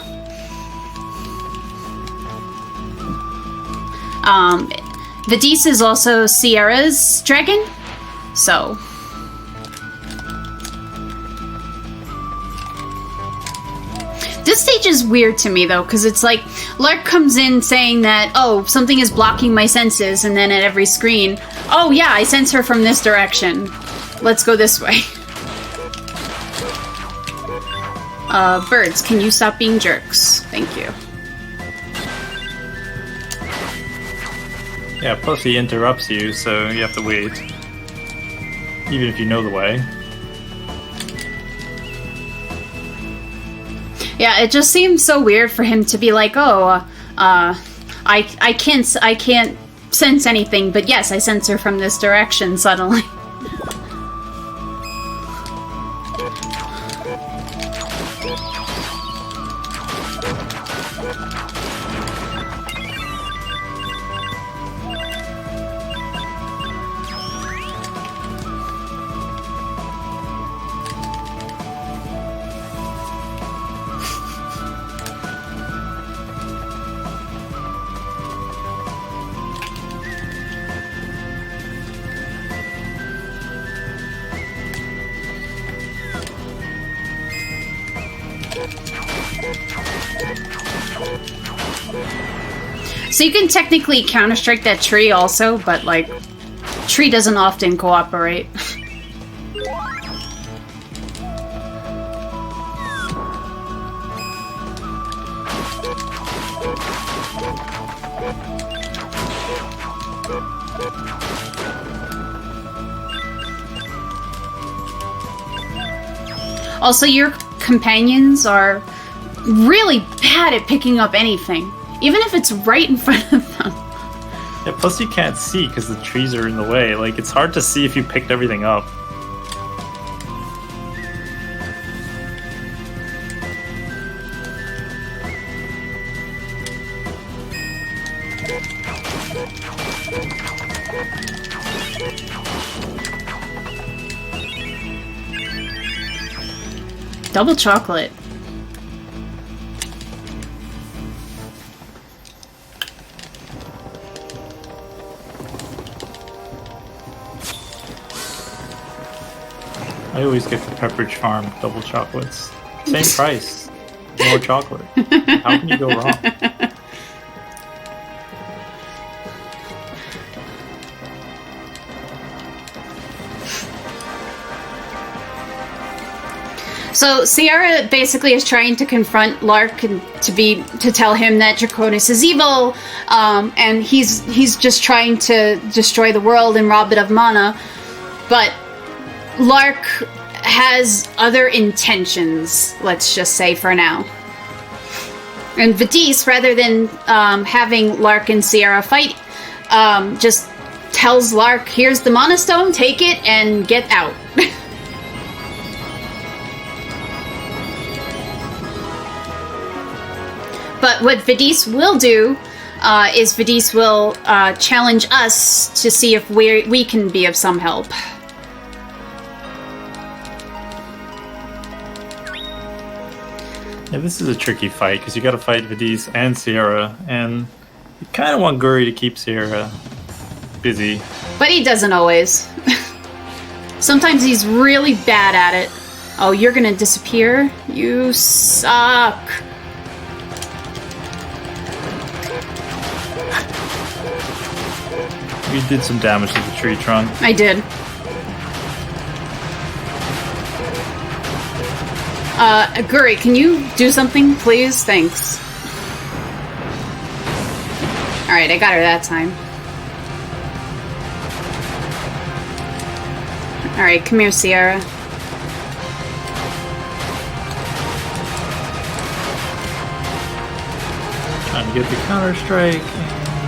Vadis is also Sierra's dragon, so... This stage is weird to me, though, because it's like, Lark comes in saying that, oh, something is blocking my senses, and then at every screen, oh yeah, I sense her from this direction. Let's go this way. Birds, can you stop being jerks? Thank you. Yeah, plus he interrupts you, so you have to wait. Even if you know the way. Yeah, it just seems so weird for him to be like, oh, I can't sense anything, but yes, I sense her from this direction suddenly. So you can technically counter-strike that tree also, but, like, tree doesn't often cooperate. Also, your companions are really bad at picking up anything, even if it's right in front of them. Yeah, plus you can't see because the trees are in the way. Like, it's hard to see if you picked everything up. Double chocolate. I always get the Pepperidge Farm double chocolates. Same price, more chocolate. How can you go wrong? So Sierra basically is trying to confront Lark and to tell him that Draconis is evil, and he's just trying to destroy the world and rob it of mana. But Lark has other intentions, let's just say for now. And Vadis, rather than having Lark and Sierra fight, just tells Lark, "Here's the Mana Stone, take it and get out." But what Vadis will do is Vadis will challenge us to see if we can be of some help. Yeah, this is a tricky fight because you got to fight Vadis and Sierra, and you kind of want Guri to keep Sierra busy. But he doesn't always. Sometimes he's really bad at it. Oh, you're gonna disappear? You suck. You did some damage to the tree trunk. I did. Guri, can you do something, please? Thanks. Alright, I got her that time. Alright, come here, Sierra. Trying to get the counter strike.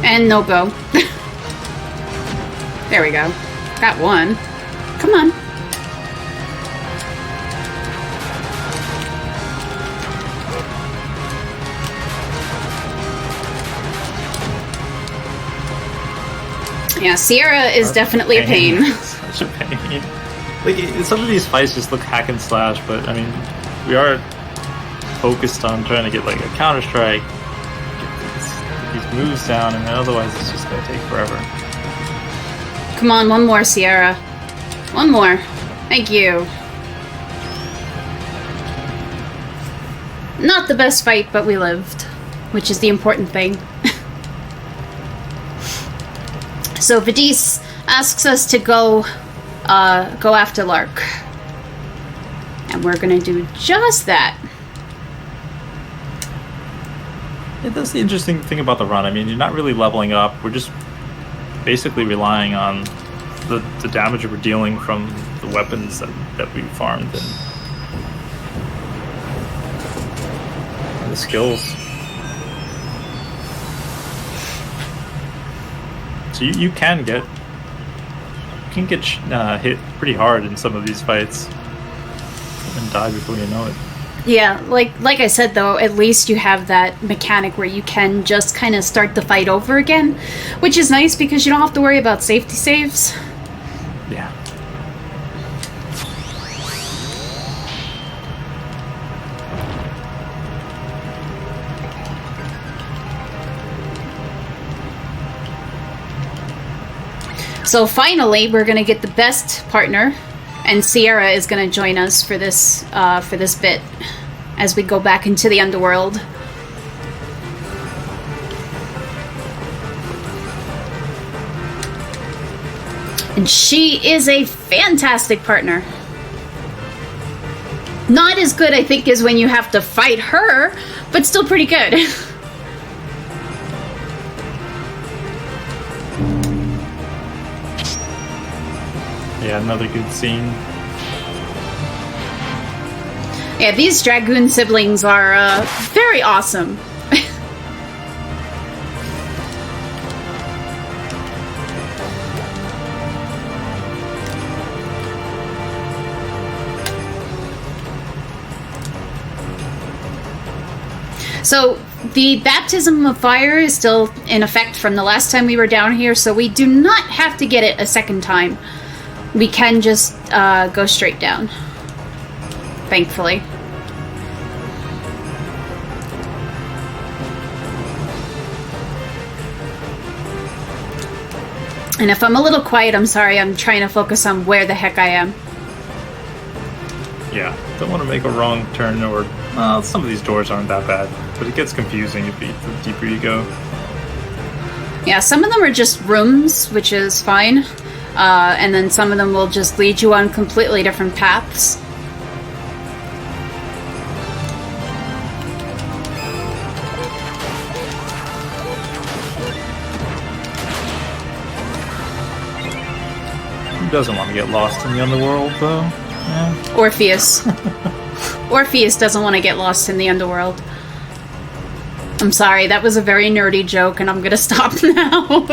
And no go. There we go. Got one. Come on. Yeah, Sierra is definitely a pain. Such a pain. Like, some of these fights just look hack and slash, but I mean, we are focused on trying to get like a counter strike, get these moves down, and otherwise it's just gonna take forever. Come on, one more, Sierra. One more. Thank you. Not the best fight, but we lived, which is the important thing. So Vadis asks us to go after Lark. And we're gonna do just that. Yeah, that's the interesting thing about the run. I mean, you're not really leveling up. We're just basically relying on the damage we're dealing from the weapons that we farmed and the skills. So you can get hit pretty hard in some of these fights and die before you know it. Yeah, like I said though, at least you have that mechanic where you can just kind of start the fight over again, which is nice because you don't have to worry about safety saves. Yeah. So finally, we're gonna get the best partner, and Sierra is gonna join us for this bit as we go back into the underworld. And she is a fantastic partner. Not as good, I think, as when you have to fight her, but still pretty good. Yeah, another good scene. Yeah, these Dragoon siblings are very awesome. So the baptism of fire is still in effect from the last time we were down here, so we do not have to get it a second time. We can just go straight down, thankfully. And if I'm a little quiet, I'm sorry, I'm trying to focus on where the heck I am. Yeah, don't want to make a wrong turn, or some of these doors aren't that bad, but it gets confusing the deeper you go. Yeah, some of them are just rooms, which is fine. And then some of them will just lead you on completely different paths. Who doesn't want to get lost in the underworld, though? Yeah. Orpheus. Orpheus doesn't want to get lost in the underworld. I'm sorry, that was a very nerdy joke, and I'm gonna stop now.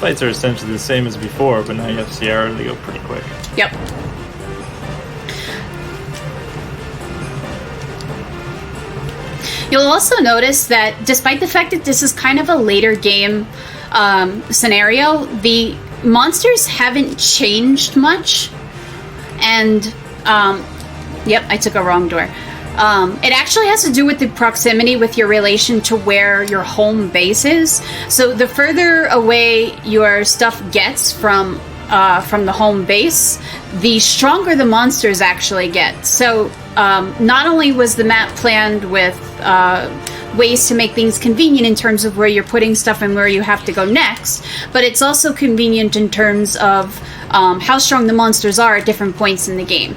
Fights are essentially the same as before, but now you have Sierra, they go pretty quick. Yep. You'll also notice that despite the fact that this is kind of a later game scenario, the monsters haven't changed much. And, yep, I took a wrong door. It actually has to do with the proximity with your relation to where your home base is. So the further away your stuff gets from the home base, the stronger the monsters actually get. So not only was the map planned with ways to make things convenient in terms of where you're putting stuff and where you have to go next, but it's also convenient in terms of how strong the monsters are at different points in the game.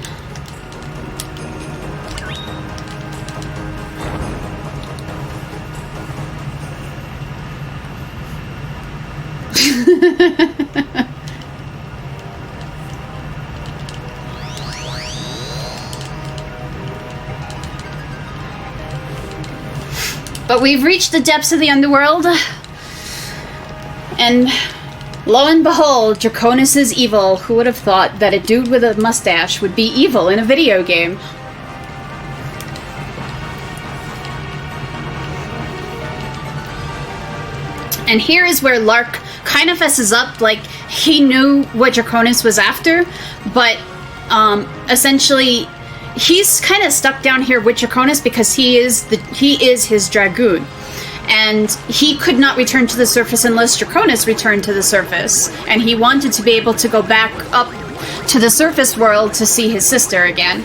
But we've reached the depths of the underworld, and lo and behold, Draconis is evil. Who would have thought that a dude with a mustache would be evil in a video game? And here is where Lark kind of fesses up. Like, he knew what Draconis was after, but essentially he's kind of stuck down here with Draconis because he is his Dragoon. And he could not return to the surface unless Draconis returned to the surface. And he wanted to be able to go back up to the surface world to see his sister again.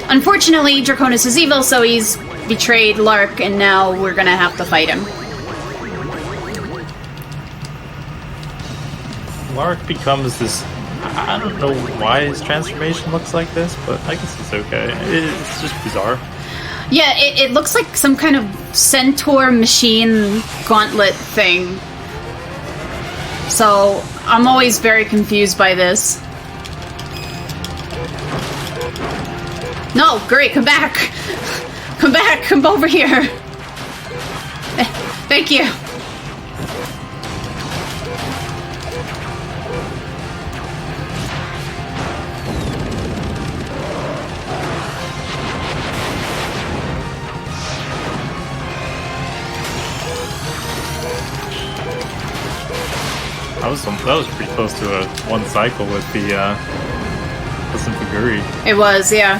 Unfortunately, Draconis is evil, so he's betrayed Lark, and now we're gonna have to fight him. Lark becomes this... I don't know why his transformation looks like this, but I guess it's okay. It's just bizarre. Yeah, it looks like some kind of centaur machine gauntlet thing. So, I'm always very confused by this. No, great, come back! Come back, come over here! Thank you. That was pretty close to one cycle with the Figuri. It was, yeah.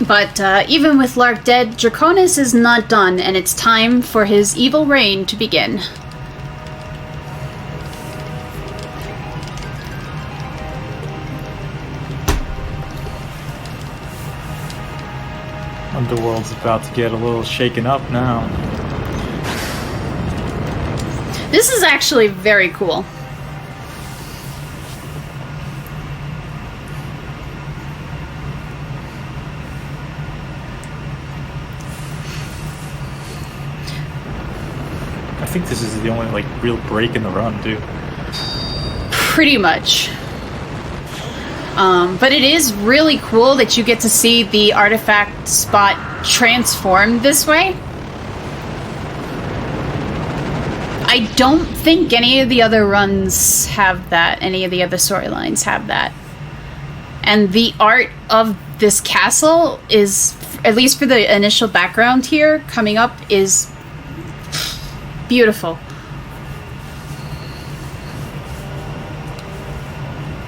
But even with Lark dead, Draconis is not done, and it's time for his evil reign to begin. Underworld's about to get a little shaken up now. This is actually very cool. I think this is the only, like, real break in the run, too. Pretty much. But it is really cool that you get to see the artifact spot transform this way. I don't think any of the other runs have that. Any of the other storylines have that. And the art of this castle is, at least for the initial background here, coming up, is beautiful.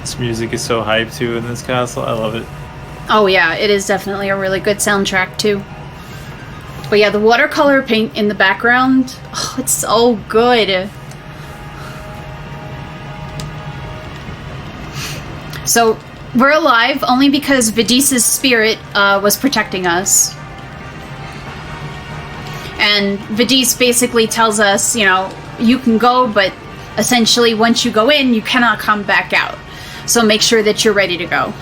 This music is so hyped too in this castle. I love it. Oh yeah, it is definitely a really good soundtrack too. But yeah, the watercolor paint in the background, oh, it's so good. So we're alive only because Vidisa's spirit was protecting us. And Vidis basically tells us, you know, you can go, but essentially once you go in, you cannot come back out. So make sure that you're ready to go.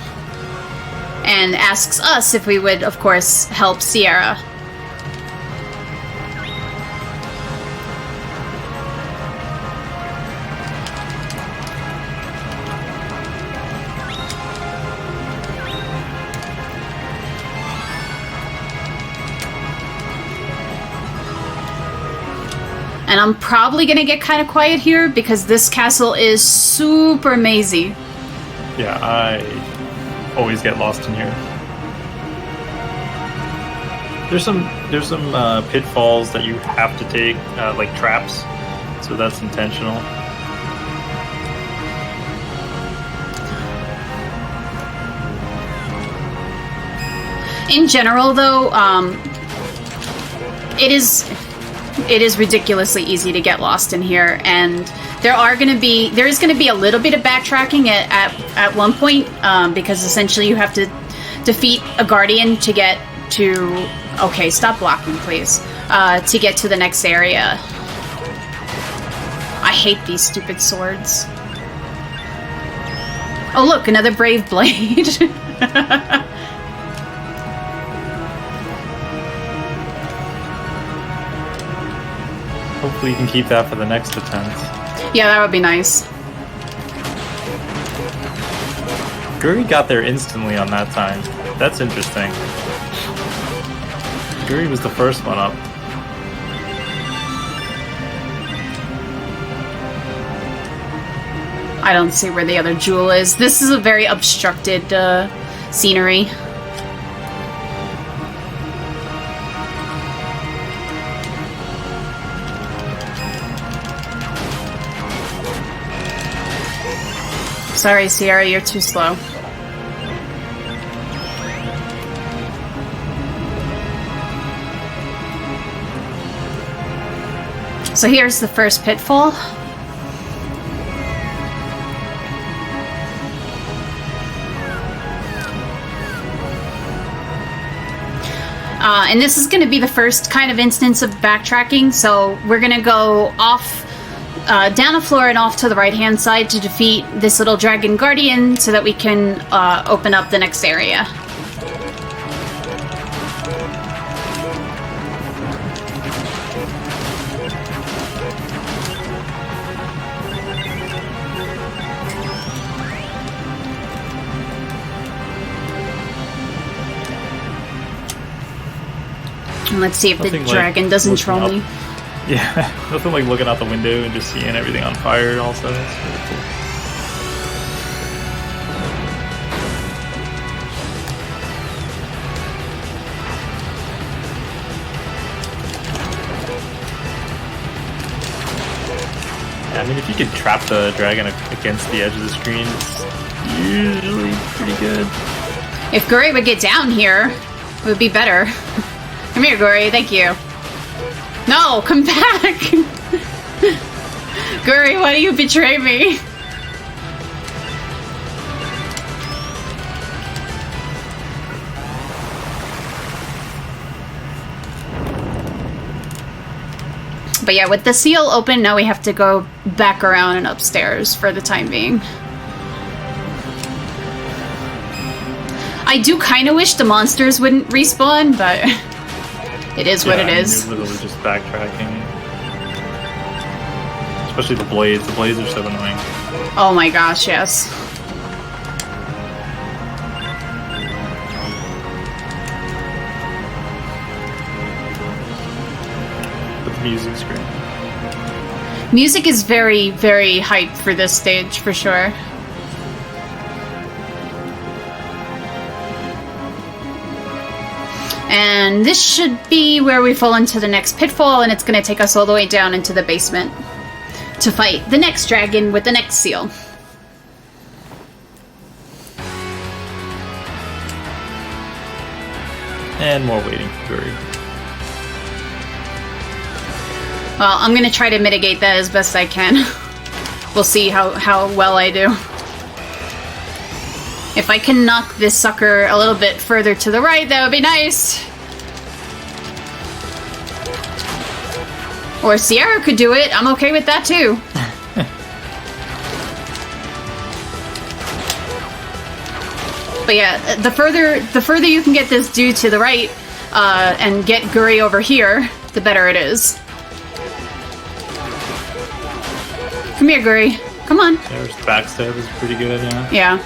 And asks us if we would, of course, help Sierra. And I'm probably gonna get kind of quiet here because this castle is super mazy. Yeah, I always get lost in here. There's some pitfalls that you have to take, like traps, so that's intentional. In general, though, it is ridiculously easy to get lost in here, and there is gonna be a little bit of backtracking at one point, because essentially you have to defeat a guardian to get to. Okay, stop blocking, please. To get to the next area. I hate these stupid swords. Oh look, another brave blade. Hopefully you can keep that for the next attempt. Yeah, that would be nice. Guri got there instantly on that time. That's interesting. Guri was the first one up. I don't see where the other jewel is. This is a very obstructed scenery. Sorry, Sierra, you're too slow. So here's the first pitfall. And this is going to be the first kind of instance of backtracking, so we're going to go off, down a floor and off to the right-hand side to defeat this little dragon guardian so that we can open up the next area. And let's see if the dragon doesn't troll me. Yeah, nothing like looking out the window and just seeing everything on fire also. That's really cool. Yeah, I mean, if you could trap the dragon against the edge of the screen, it's usually pretty good. If Guri would get down here... It would be better. Come here, Guri. Thank you. No, come back! Guri, why do you betray me? But yeah, with the seal open, now we have to go back around and upstairs for the time being. I do kind of wish the monsters wouldn't respawn, but it is what it is. You're literally just backtracking. Especially the blades. The blades are so annoying. Oh my gosh, yes. But the music's great. Music is very, very hyped for this stage, for sure. And this should be where we fall into the next pitfall, and it's going to take us all the way down into the basement to fight the next dragon with the next seal. And more waiting for Guri. Well, I'm going to try to mitigate that as best I can. We'll see how well I do. If I can knock this sucker a little bit further to the right, that would be nice. Or Sierra could do it. I'm okay with that too. But yeah, the further you can get this dude to the right and get Guri over here, the better it is. Come here, Guri. Come on. Yeah, his backstab is pretty good, yeah. Yeah.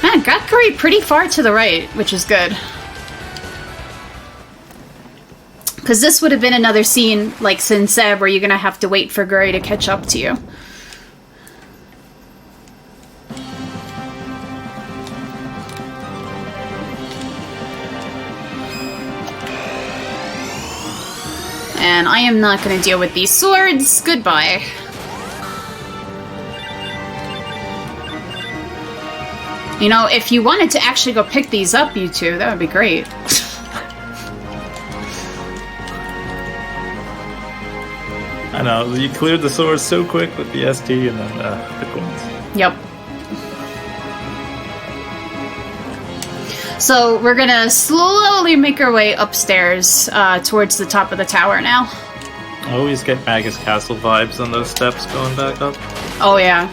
Man, got Guri pretty far to the right, which is good. Because this would have been another scene, like Sin Seb, where you're going to have to wait for Guri to catch up to you. And I am not going to deal with these swords. Goodbye. You know, if you wanted to actually go pick these up, you two, that would be great. I know, you cleared the swords so quick with the ST and then the coins. Yep. So we're gonna slowly make our way upstairs towards the top of the tower now. I always get Magus Castle vibes on those steps going back up. Oh yeah.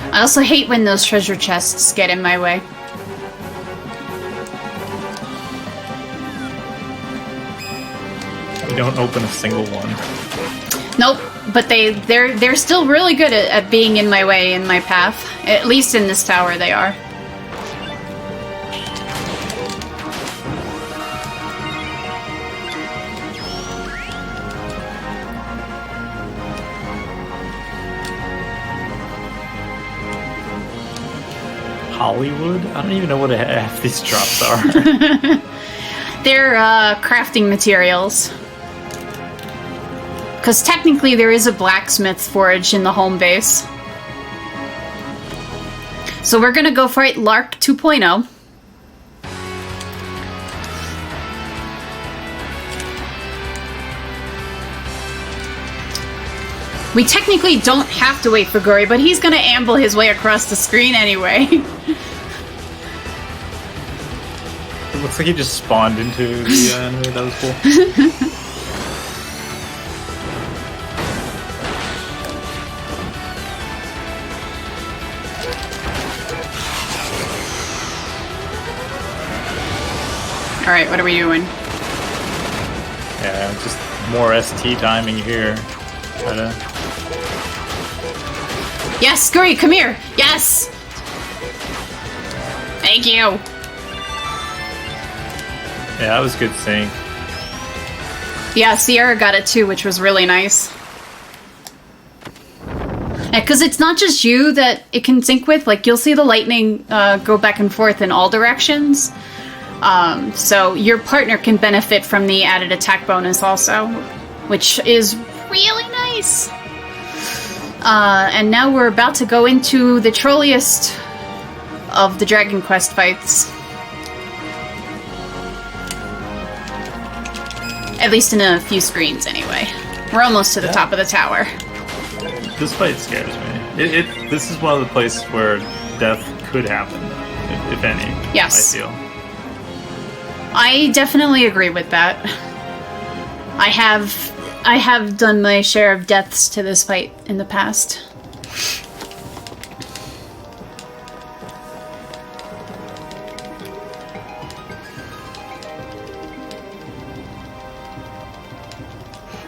I also hate when those treasure chests get in my way. We don't open a single one. Nope, but they're still really good at being in my way, in my path. At least in this tower they are. Hollywood? I don't even know what half these drops are. They're crafting materials. Because technically there is a blacksmith forge in the home base. So we're gonna go fight Lark 2.0. We technically don't have to wait for Guri, but he's gonna amble his way across the screen anyway. It looks like he just spawned into the enemy. That was cool. Alright, what are we doing? Yeah, just more ST timing here. Try to... Yes, Guri, come here! Yes! Thank you! Yeah, that was good sync. Yeah, Sierra got it too, which was really nice. Because it's not just you that it can sync with. Like, you'll see the lightning go back and forth in all directions. So your partner can benefit from the added attack bonus also, which is really nice. And now we're about to go into the trolliest of the Dragon Quest fights. At least in a few screens, anyway. We're almost to the top of the tower. This fight scares me. This is one of the places where death could happen, if any. Yes. I feel. I definitely agree with that. I have done my share of deaths to this fight in the past.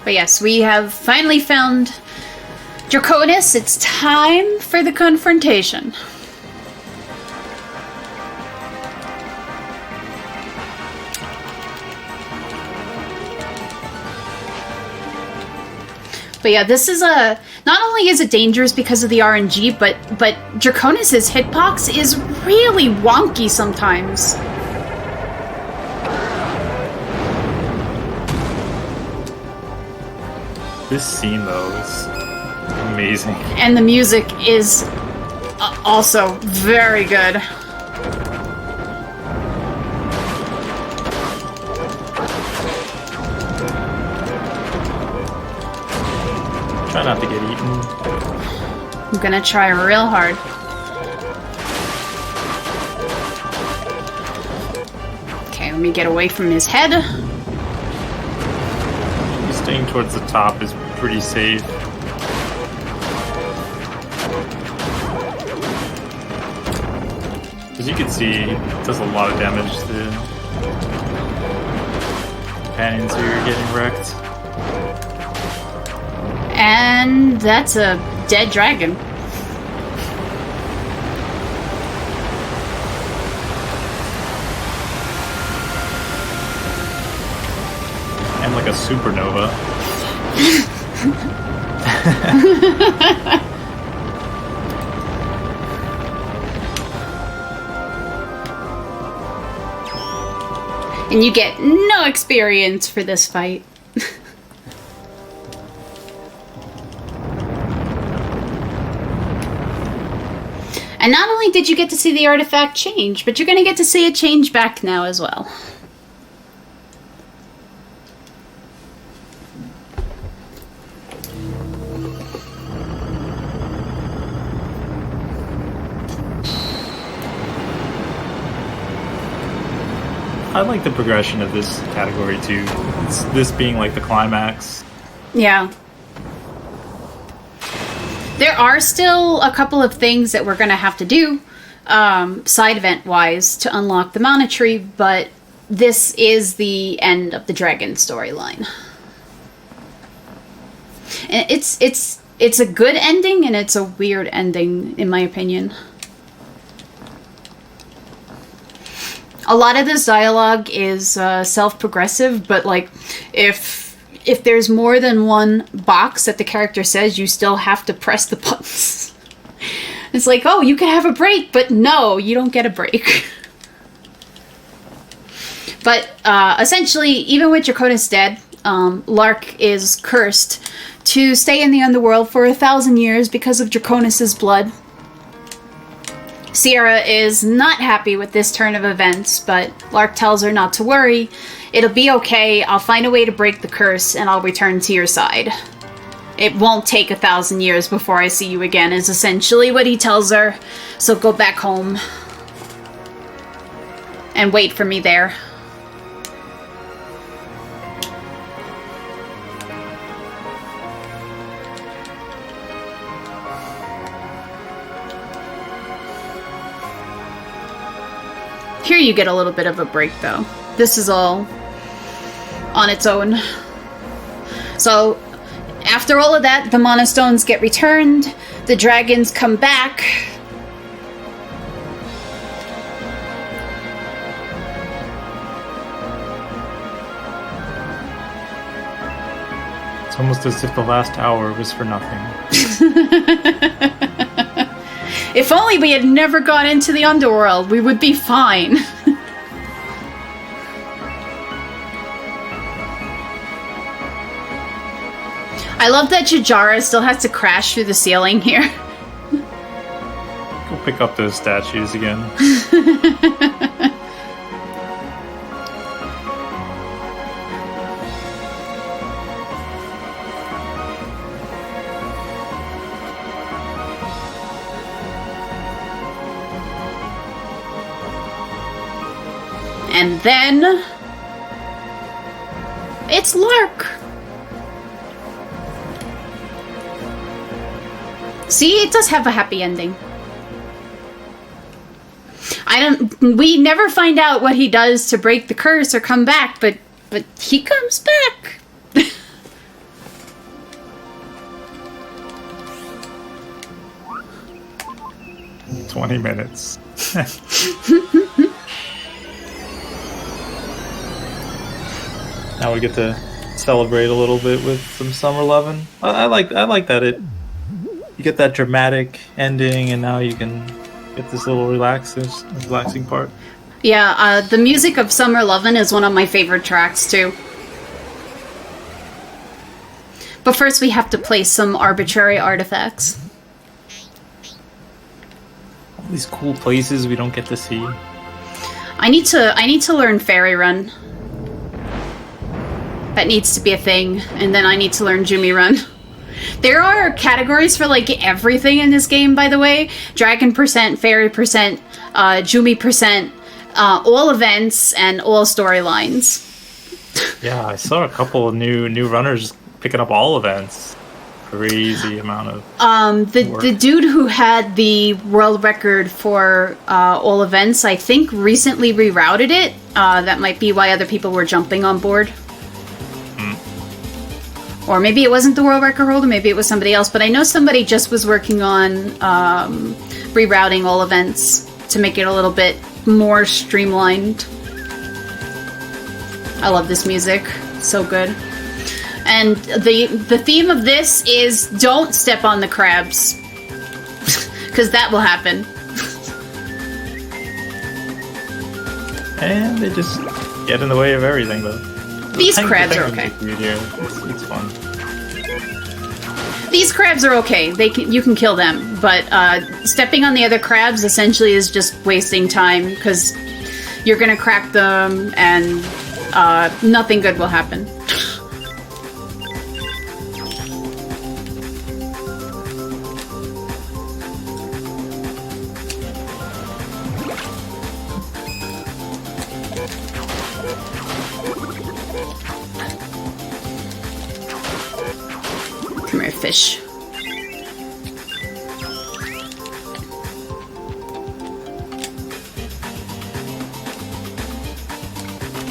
But yes, we have finally found Draconis. It's time for the confrontation. But yeah, this is not only is it dangerous because of the RNG, but Draconis' hitbox is really wonky sometimes. This scene, though, is amazing. And the music is also very good. Try not to get eaten. I'm gonna try real hard. Okay, let me get away from his head. Staying towards the top is pretty safe. As you can see, it does a lot of damage to the companions who are getting wrecked. And that's a dead dragon. And like a supernova. And you get no experience for this fight. And not only did you get to see the artifact change, but you're going to get to see it change back now as well. I like the progression of this category too. This being like the climax. Yeah. There are still a couple of things that we're going to have to do, side event-wise, to unlock the mana tree, but this is the end of the dragon storyline. And it's a good ending, and it's a weird ending, in my opinion. A lot of this dialogue is self-progressive, but like, if there's more than one box that the character says, you still have to press the buttons. It's like, oh, you can have a break, but no, you don't get a break. But essentially, even with Draconis dead, Lark is cursed to stay in the underworld for 1,000 years because of Draconis' blood. Sierra is not happy with this turn of events, but Lark tells her not to worry. It'll be okay, I'll find a way to break the curse, and I'll return to your side. It won't take 1,000 years before I see you again, is essentially what he tells her. So go back home. And wait for me there. Here you get a little bit of a break, though. This is all on its own. So, after all of that, the Mana Stones get returned, the dragons come back. It's almost as if the last hour was for nothing. If only we had never gone into the underworld, we would be fine. I love that Jajara still has to crash through the ceiling here. Go pick up those statues again. And then it's Lark. See, it does have a happy ending. We never find out what he does to break the curse or come back, but he comes back. 20 minutes. Now we get to celebrate a little bit with some summer lovin'. I like that you get that dramatic ending, and now you can get this little relaxing part. Yeah, the music of Summer Lovin' is one of my favorite tracks too. But first we have to place some arbitrary artifacts. All these cool places we don't get to see. I need to learn Fairy Run. That needs to be a thing, and then I need to learn Jumi Run. There are categories for like everything in this game, by the way. Dragon %, Fairy %, Jumi %, all events, and all storylines. Yeah, I saw a couple of new runners picking up all events. Crazy amount of the dude who had the world record for all events, I think, recently rerouted it. That might be why other people were jumping on board. Or maybe it wasn't the world record holder, maybe it was somebody else, but I know somebody just was working on rerouting all events to make it a little bit more streamlined. I love this music. So good. And the theme of this is don't step on the crabs. Because that will happen. And they just get in the way of everything, though. These crabs are okay. It's fun. These crabs are okay. You can kill them, but stepping on the other crabs essentially is just wasting time because you're gonna crack them and nothing good will happen. Come here, fish.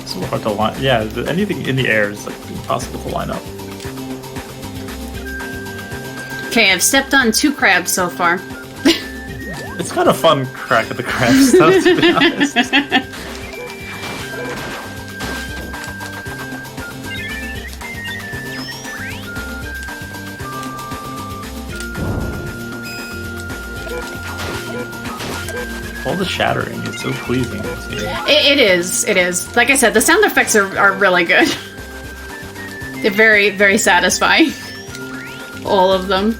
So hard to line. Yeah, anything in the air is like impossible to line up. Okay, I've stepped on 2 crabs so far. It's kind of fun crack at the crab stuff, to be honest. All the shattering is so pleasing. It is. Like I said, the sound effects are really good. They're very, very satisfying. All of them.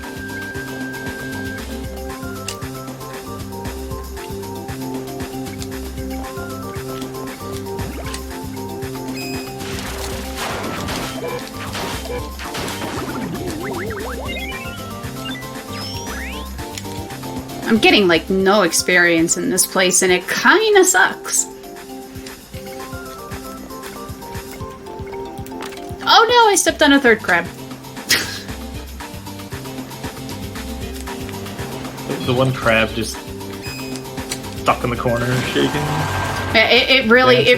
I'm getting, like, no experience in this place, and it kinda sucks. Oh no, I stepped on a 3rd crab. The one crab just stuck in the corner, shaking. It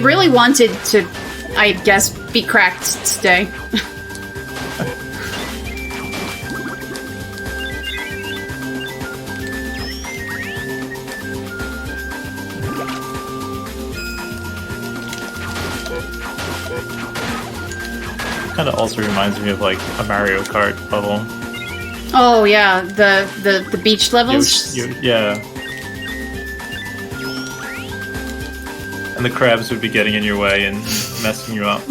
really wanted to, I guess, be cracked today. Kind of also reminds me of like a Mario Kart level. Oh yeah, the beach levels. Yeah. And the crabs would be getting in your way and messing you up.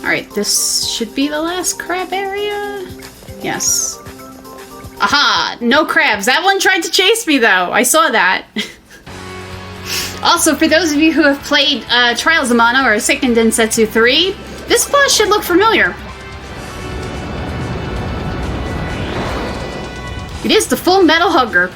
Alright, this should be the last crab area. Yes. Aha! No crabs. That one tried to chase me, though. I saw that. Also, for those of you who have played Trials of Mana or Seiken Densetsu 3, this boss should look familiar. It is the Full Metal Hugger.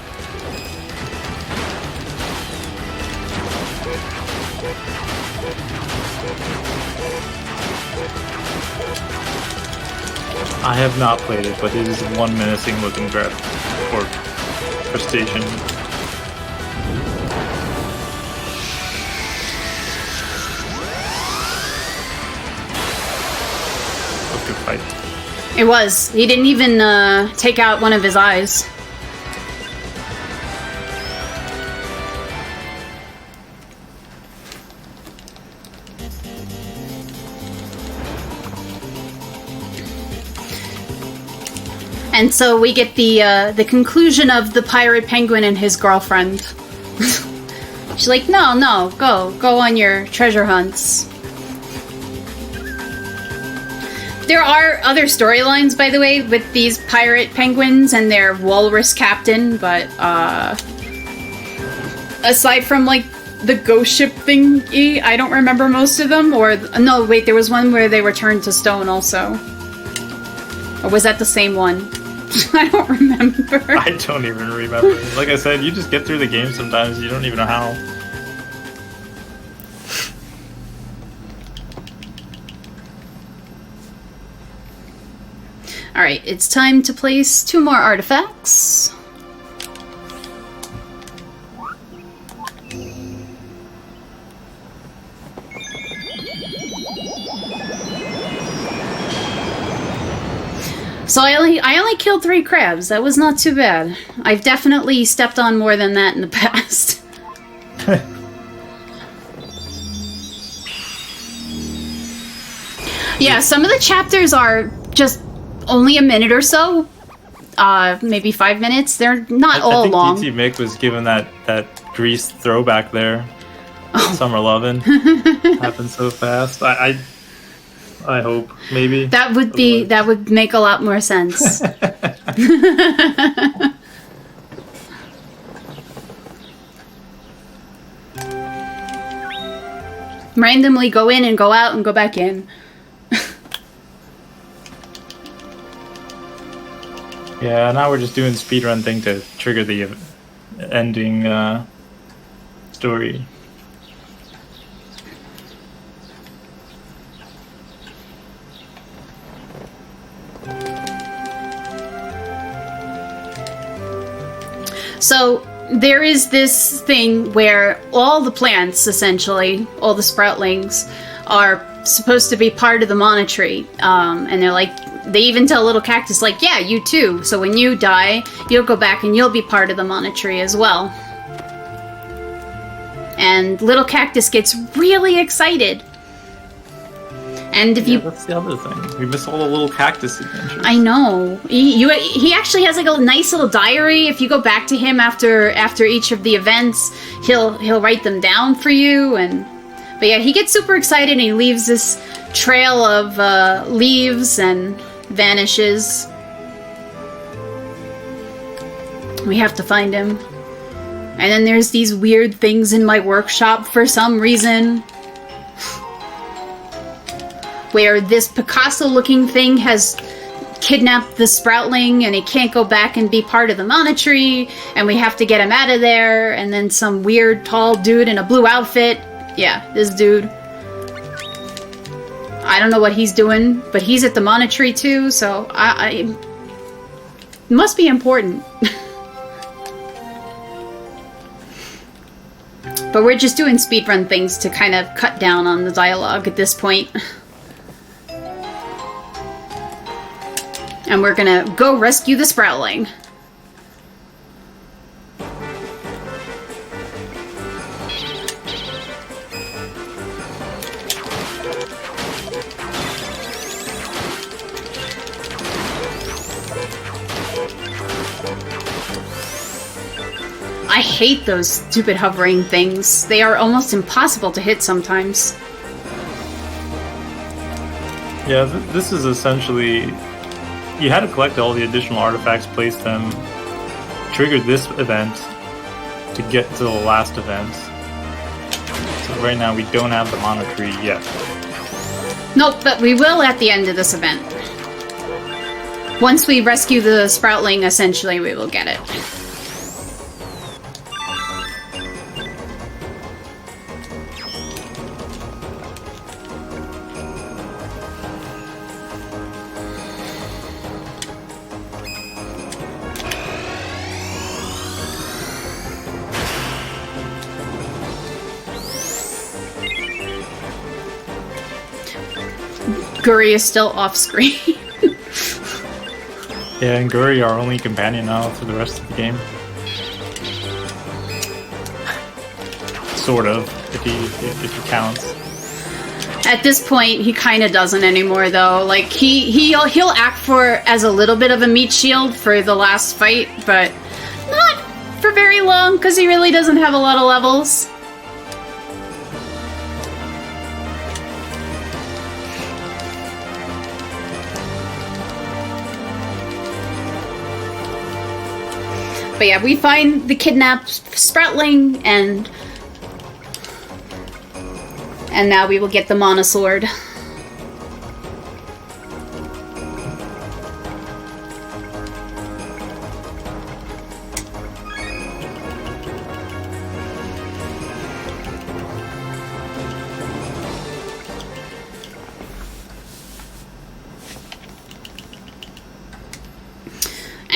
I have not played it, but it is one menacing looking grab or crustacean. That was a good fight. It was. He didn't even take out one of his eyes. And so we get the conclusion of the pirate penguin and his girlfriend. She's like, no, go on your treasure hunts. There are other storylines, by the way, with these pirate penguins and their walrus captain, but aside from like the ghost ship thingy, I don't remember most of them. Or no, wait, there was one where they were turned to stone also. Or was that the same one? I don't remember. I don't even remember. Like I said, you just get through the game sometimes. You don't even know how. Alright, it's time to place 2 more artifacts. So I only killed 3 crabs. That was not too bad. I've definitely stepped on more than that in the past. Yeah, some of the chapters are just only a minute or so. Maybe 5 minutes. They're not all long. I think DT Mick was given that Grease throwback there. Oh. Summer Lovin'. Happened so fast. I hope, maybe. That would make a lot more sense. Randomly go in and go out and go back in. Yeah, now we're just doing the speedrun thing to trigger the ending story. So there is this thing where all the plants, essentially, all the sproutlings, are supposed to be part of the mana tree. And they're like, they even tell Little Cactus, like, yeah, you too. So when you die, you'll go back and you'll be part of the mana tree as well. And Little Cactus gets really excited. And if that's the other thing. We miss all the Little Cactus adventures. I know. He actually has like a nice little diary. If you go back to him after each of the events, he'll write them down for you. But yeah, he gets super excited and he leaves this trail of leaves and vanishes. We have to find him. And then there's these weird things in my workshop for some reason. Where this Picasso-looking thing has kidnapped the Sproutling and he can't go back and be part of the mana tree, and we have to get him out of there, and then some weird tall dude in a blue outfit. Yeah, this dude. I don't know what he's doing, but he's at the mana tree too, so it must be important. But we're just doing speedrun things to kind of cut down on the dialogue at this point. And we're gonna go rescue the Sproutling. I hate those stupid hovering things. They are almost impossible to hit sometimes. Yeah, this is essentially... You had to collect all the additional artifacts, place them, trigger this event to get to the last event. So right now we don't have the mana tree yet. Nope, but we will at the end of this event. Once we rescue the Sproutling, essentially we will get it. Guri is still off screen. Yeah, and Guri, our only companion now for the rest of the game. Sort of, if he counts. At this point, he kind of doesn't anymore, though. Like he'll act for as a little bit of a meat shield for the last fight, but not for very long because he really doesn't have a lot of levels. But yeah, we find the kidnapped Sproutling, and now we will get the Mana Sword.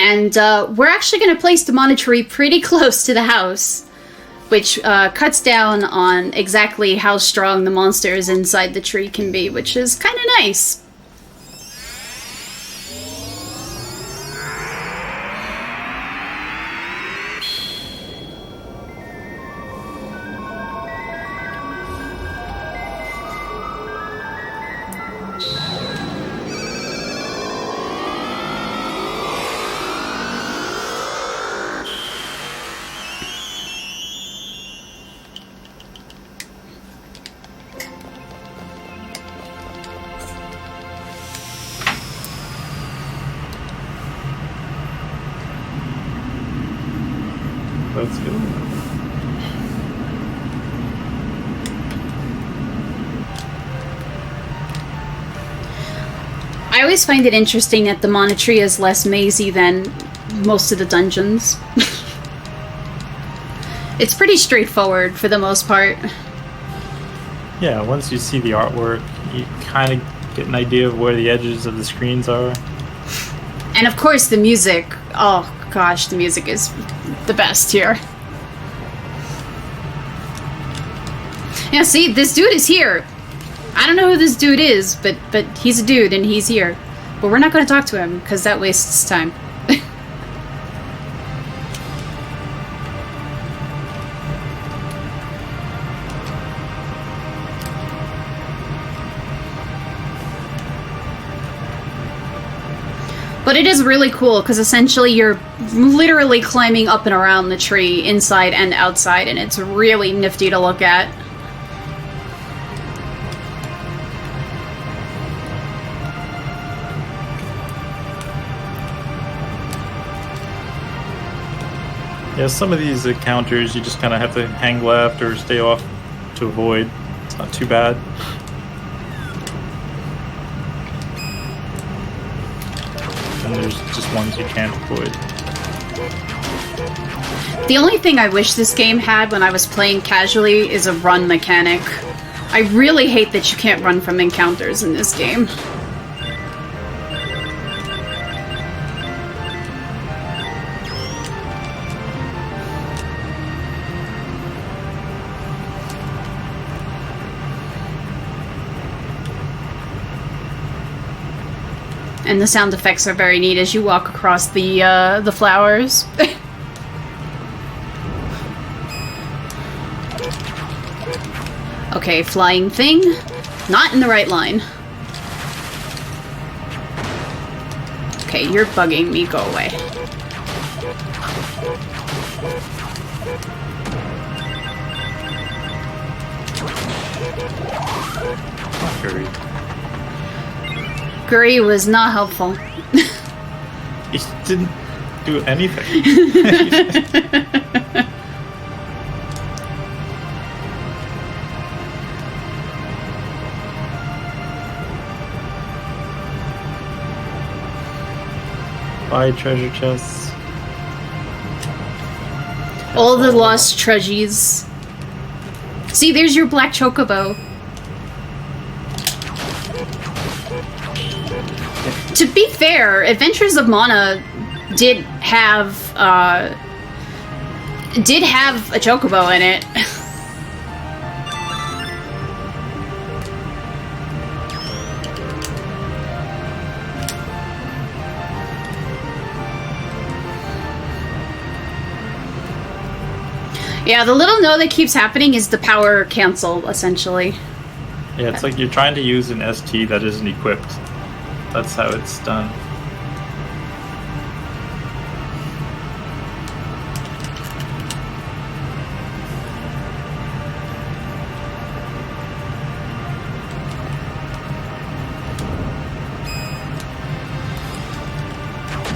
And we're actually going to place the Mana Tree pretty close to the house, which cuts down on exactly how strong the monsters inside the tree can be, which is kind of nice. Let's go. I always find it interesting that the Mana Tree is less mazy than most of the dungeons. It's pretty straightforward for the most part. Yeah, once you see the artwork, you kind of get an idea of where the edges of the screens are. And of course the music. Oh gosh, the music is the best here. Yeah, see, this dude is here. I don't know who this dude is, but he's a dude and he's here. But we're not going to talk to him because that wastes time. But it is really cool because essentially you're literally climbing up and around the tree, inside and outside, and it's really nifty to look at. Yeah, some of these encounters you just kind of have to hang left or stay off to avoid. It's not too bad. And there's just ones you can't avoid. The only thing I wish this game had when I was playing casually is a run mechanic. I really hate that you can't run from encounters in this game. And the sound effects are very neat as you walk across the flowers. Okay, flying thing. Not in the right line. Okay, you're bugging me. Go away. Guri. Guri was not helpful. He didn't do anything. Buy treasure chests. All the lost treasures. See, there's your black chocobo. To be fair, Adventures of Mana did have a chocobo in it. Yeah, the little no that keeps happening is the power cancel, essentially. Yeah, it's like you're trying to use an ST that isn't equipped. That's how it's done.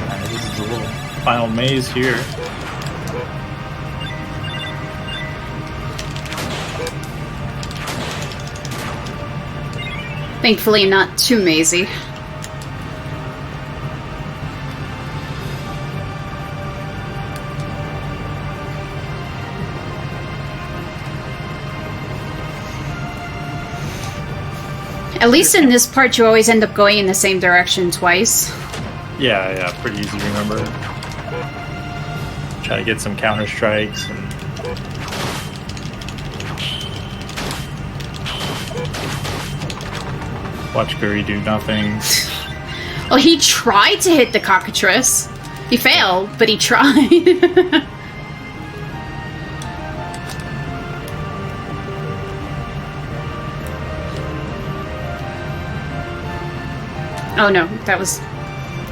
Alright, this is the little final maze here. Thankfully, not too mazy. At least in this part, you always end up going in the same direction twice. Yeah, pretty easy to remember. Try to get some counter strikes and watch Guri do nothing. Well, he tried to hit the cockatrice. He failed, but he tried. Oh no, that was...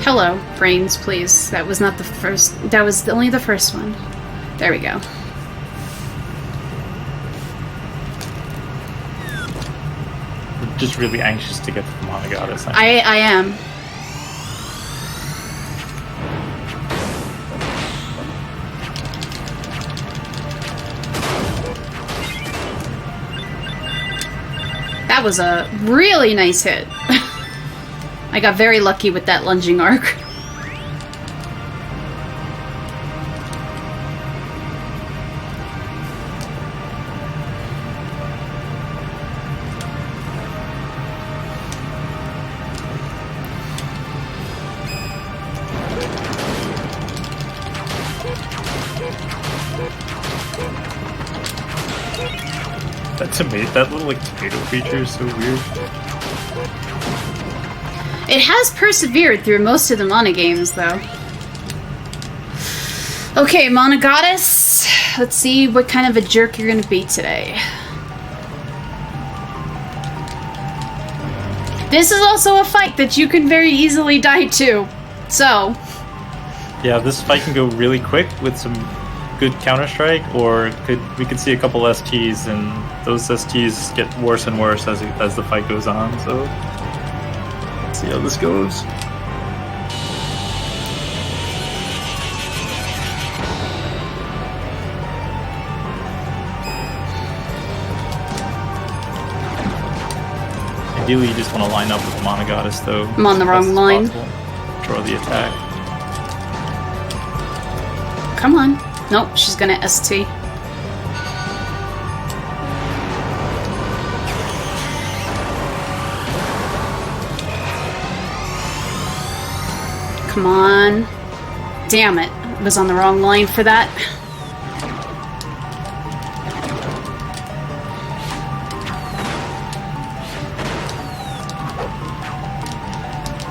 Hello, brains, please. That was not the first... That was only the first one. There we go. I'm just really anxious to get to the Mana Goddess. I am. That was a really nice hit. I got very lucky with that lunging arc. That little like tomato creature is so weird. It has persevered through most of the Mana games, though. Okay, Mana Goddess. Let's see what kind of a jerk you're gonna be today. This is also a fight that you can very easily die to. So... Yeah, this fight can go really quick with some good counter-strike, or we could see a couple STs, and those STs get worse and worse as the fight goes on, so... Let's see how this goes. Ideally, you just want to line up with the Mana Goddess, though. I'm on the wrong line. Draw the attack. Come on. Nope, she's gonna ST. Come on. Damn it. I was on the wrong line for that.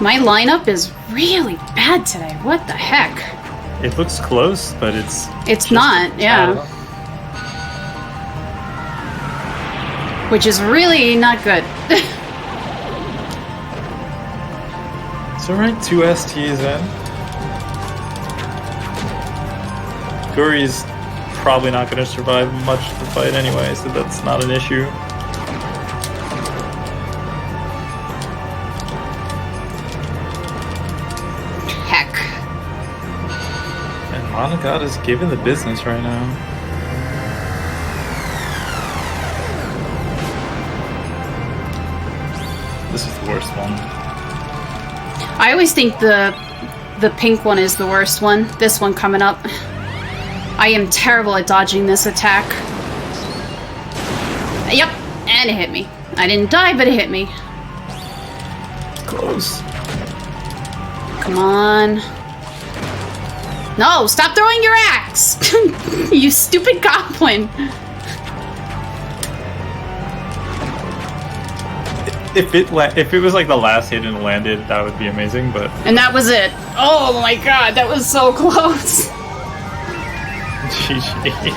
My lineup is really bad today. What the heck? It looks close, but it's not, yeah. Which is really not good. It's alright, 2 STs in. Guri's probably not going to survive much of the fight anyway, so that's not an issue. Heck. And Monagot is giving the business right now. This is the worst one. I always think the pink one is the worst one. This one coming up. I am terrible at dodging this attack. Yep, and it hit me. I didn't die, but it hit me. Close. Come on. No, stop throwing your axe! You stupid goblin! If it was like the last hit and landed, that would be amazing, but... And that was it. Oh my god, that was so close. GG.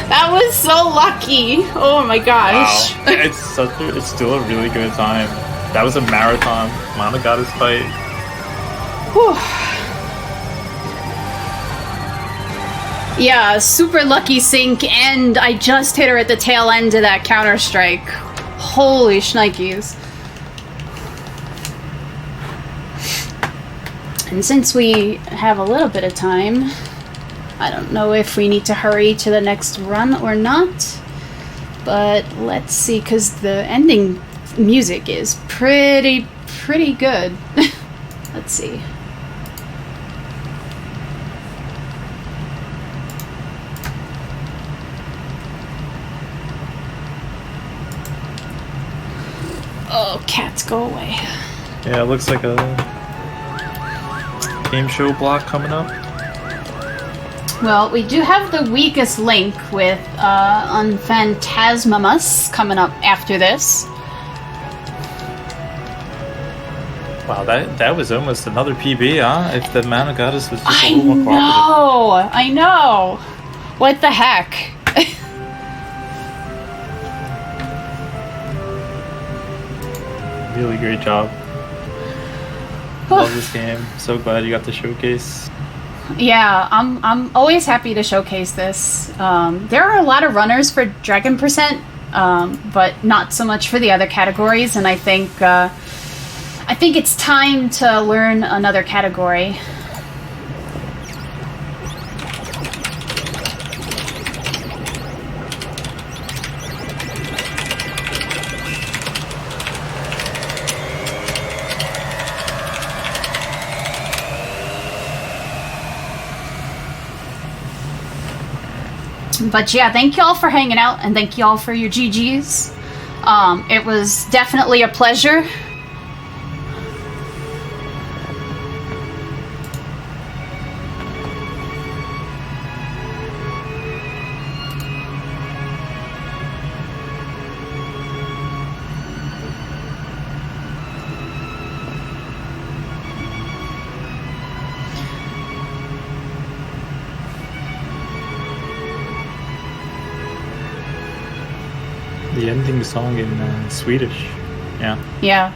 That was so lucky. Oh my gosh. Wow. It's still a really good time. That was a marathon. Mana got his fight. Whew. Yeah, super lucky sync, and I just hit her at the tail end of that counter strike. Holy shnikes. And since we have a little bit of time, I don't know if we need to hurry to the next run or not, but let's see, because the ending music is pretty good. Let's see. Oh, cats, go away. Yeah, it looks like a game show block coming up. Well, we do have the weakest link with Unphantasmamus coming up after this. Wow, that was almost another PB, huh? If the Mana Goddess was just a little more cooperative. I know! What the heck? Really great job. Love this game. So glad you got to showcase. Yeah, I'm always happy to showcase this. There are a lot of runners for Dragon Percent, but not so much for the other categories, and I think it's time to learn another category. But yeah, thank you all for hanging out, and thank you all for your GGs. It was definitely a pleasure. The ending song in Swedish. Yeah. Yeah.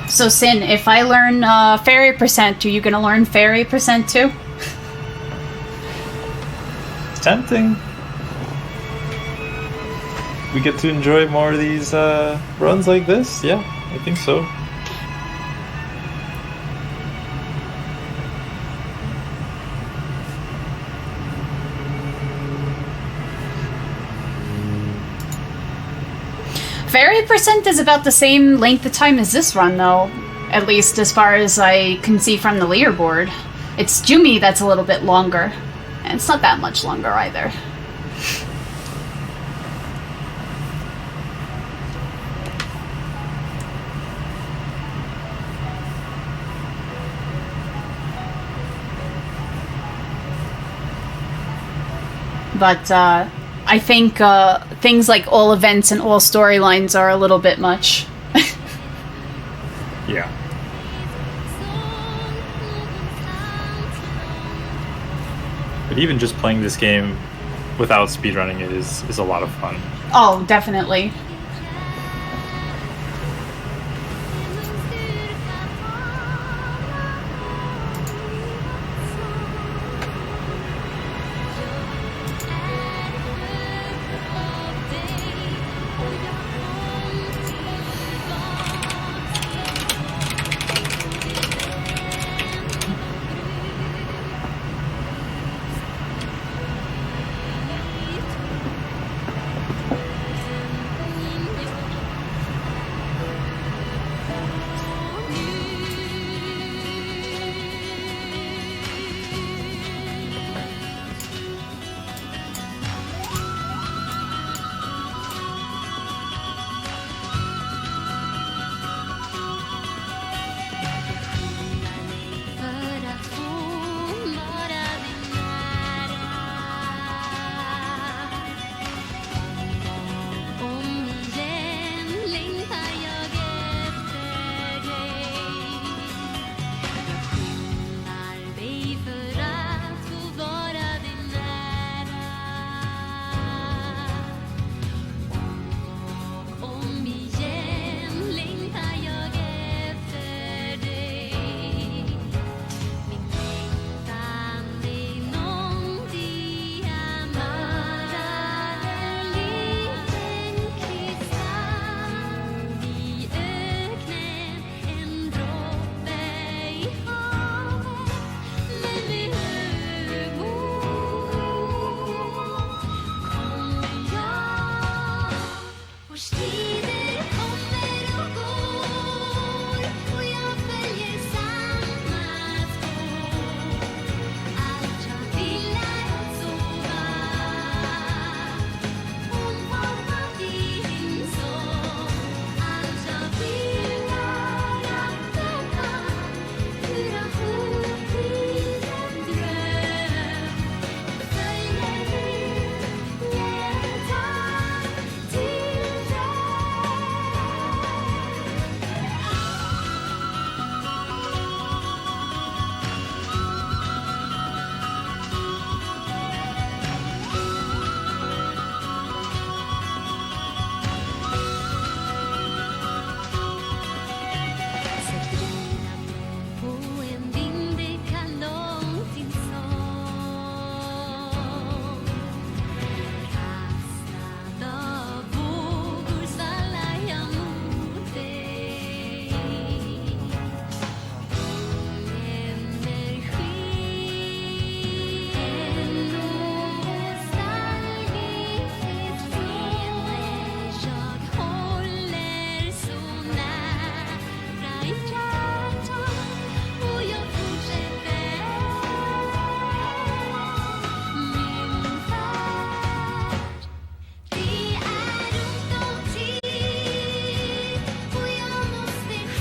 So Sin, if I learn Fairy Percent, are you gonna learn Fairy Percent too? It's tempting. We get to enjoy more of these runs like this, yeah. I think so. Fairy Percent is about the same length of time as this run, though. At least as far as I can see from the leaderboard. It's Jumi that's a little bit longer. And it's not that much longer either. But I think things like all events and all storylines are a little bit much. Yeah. But even just playing this game without speedrunning it is a lot of fun. Oh, definitely.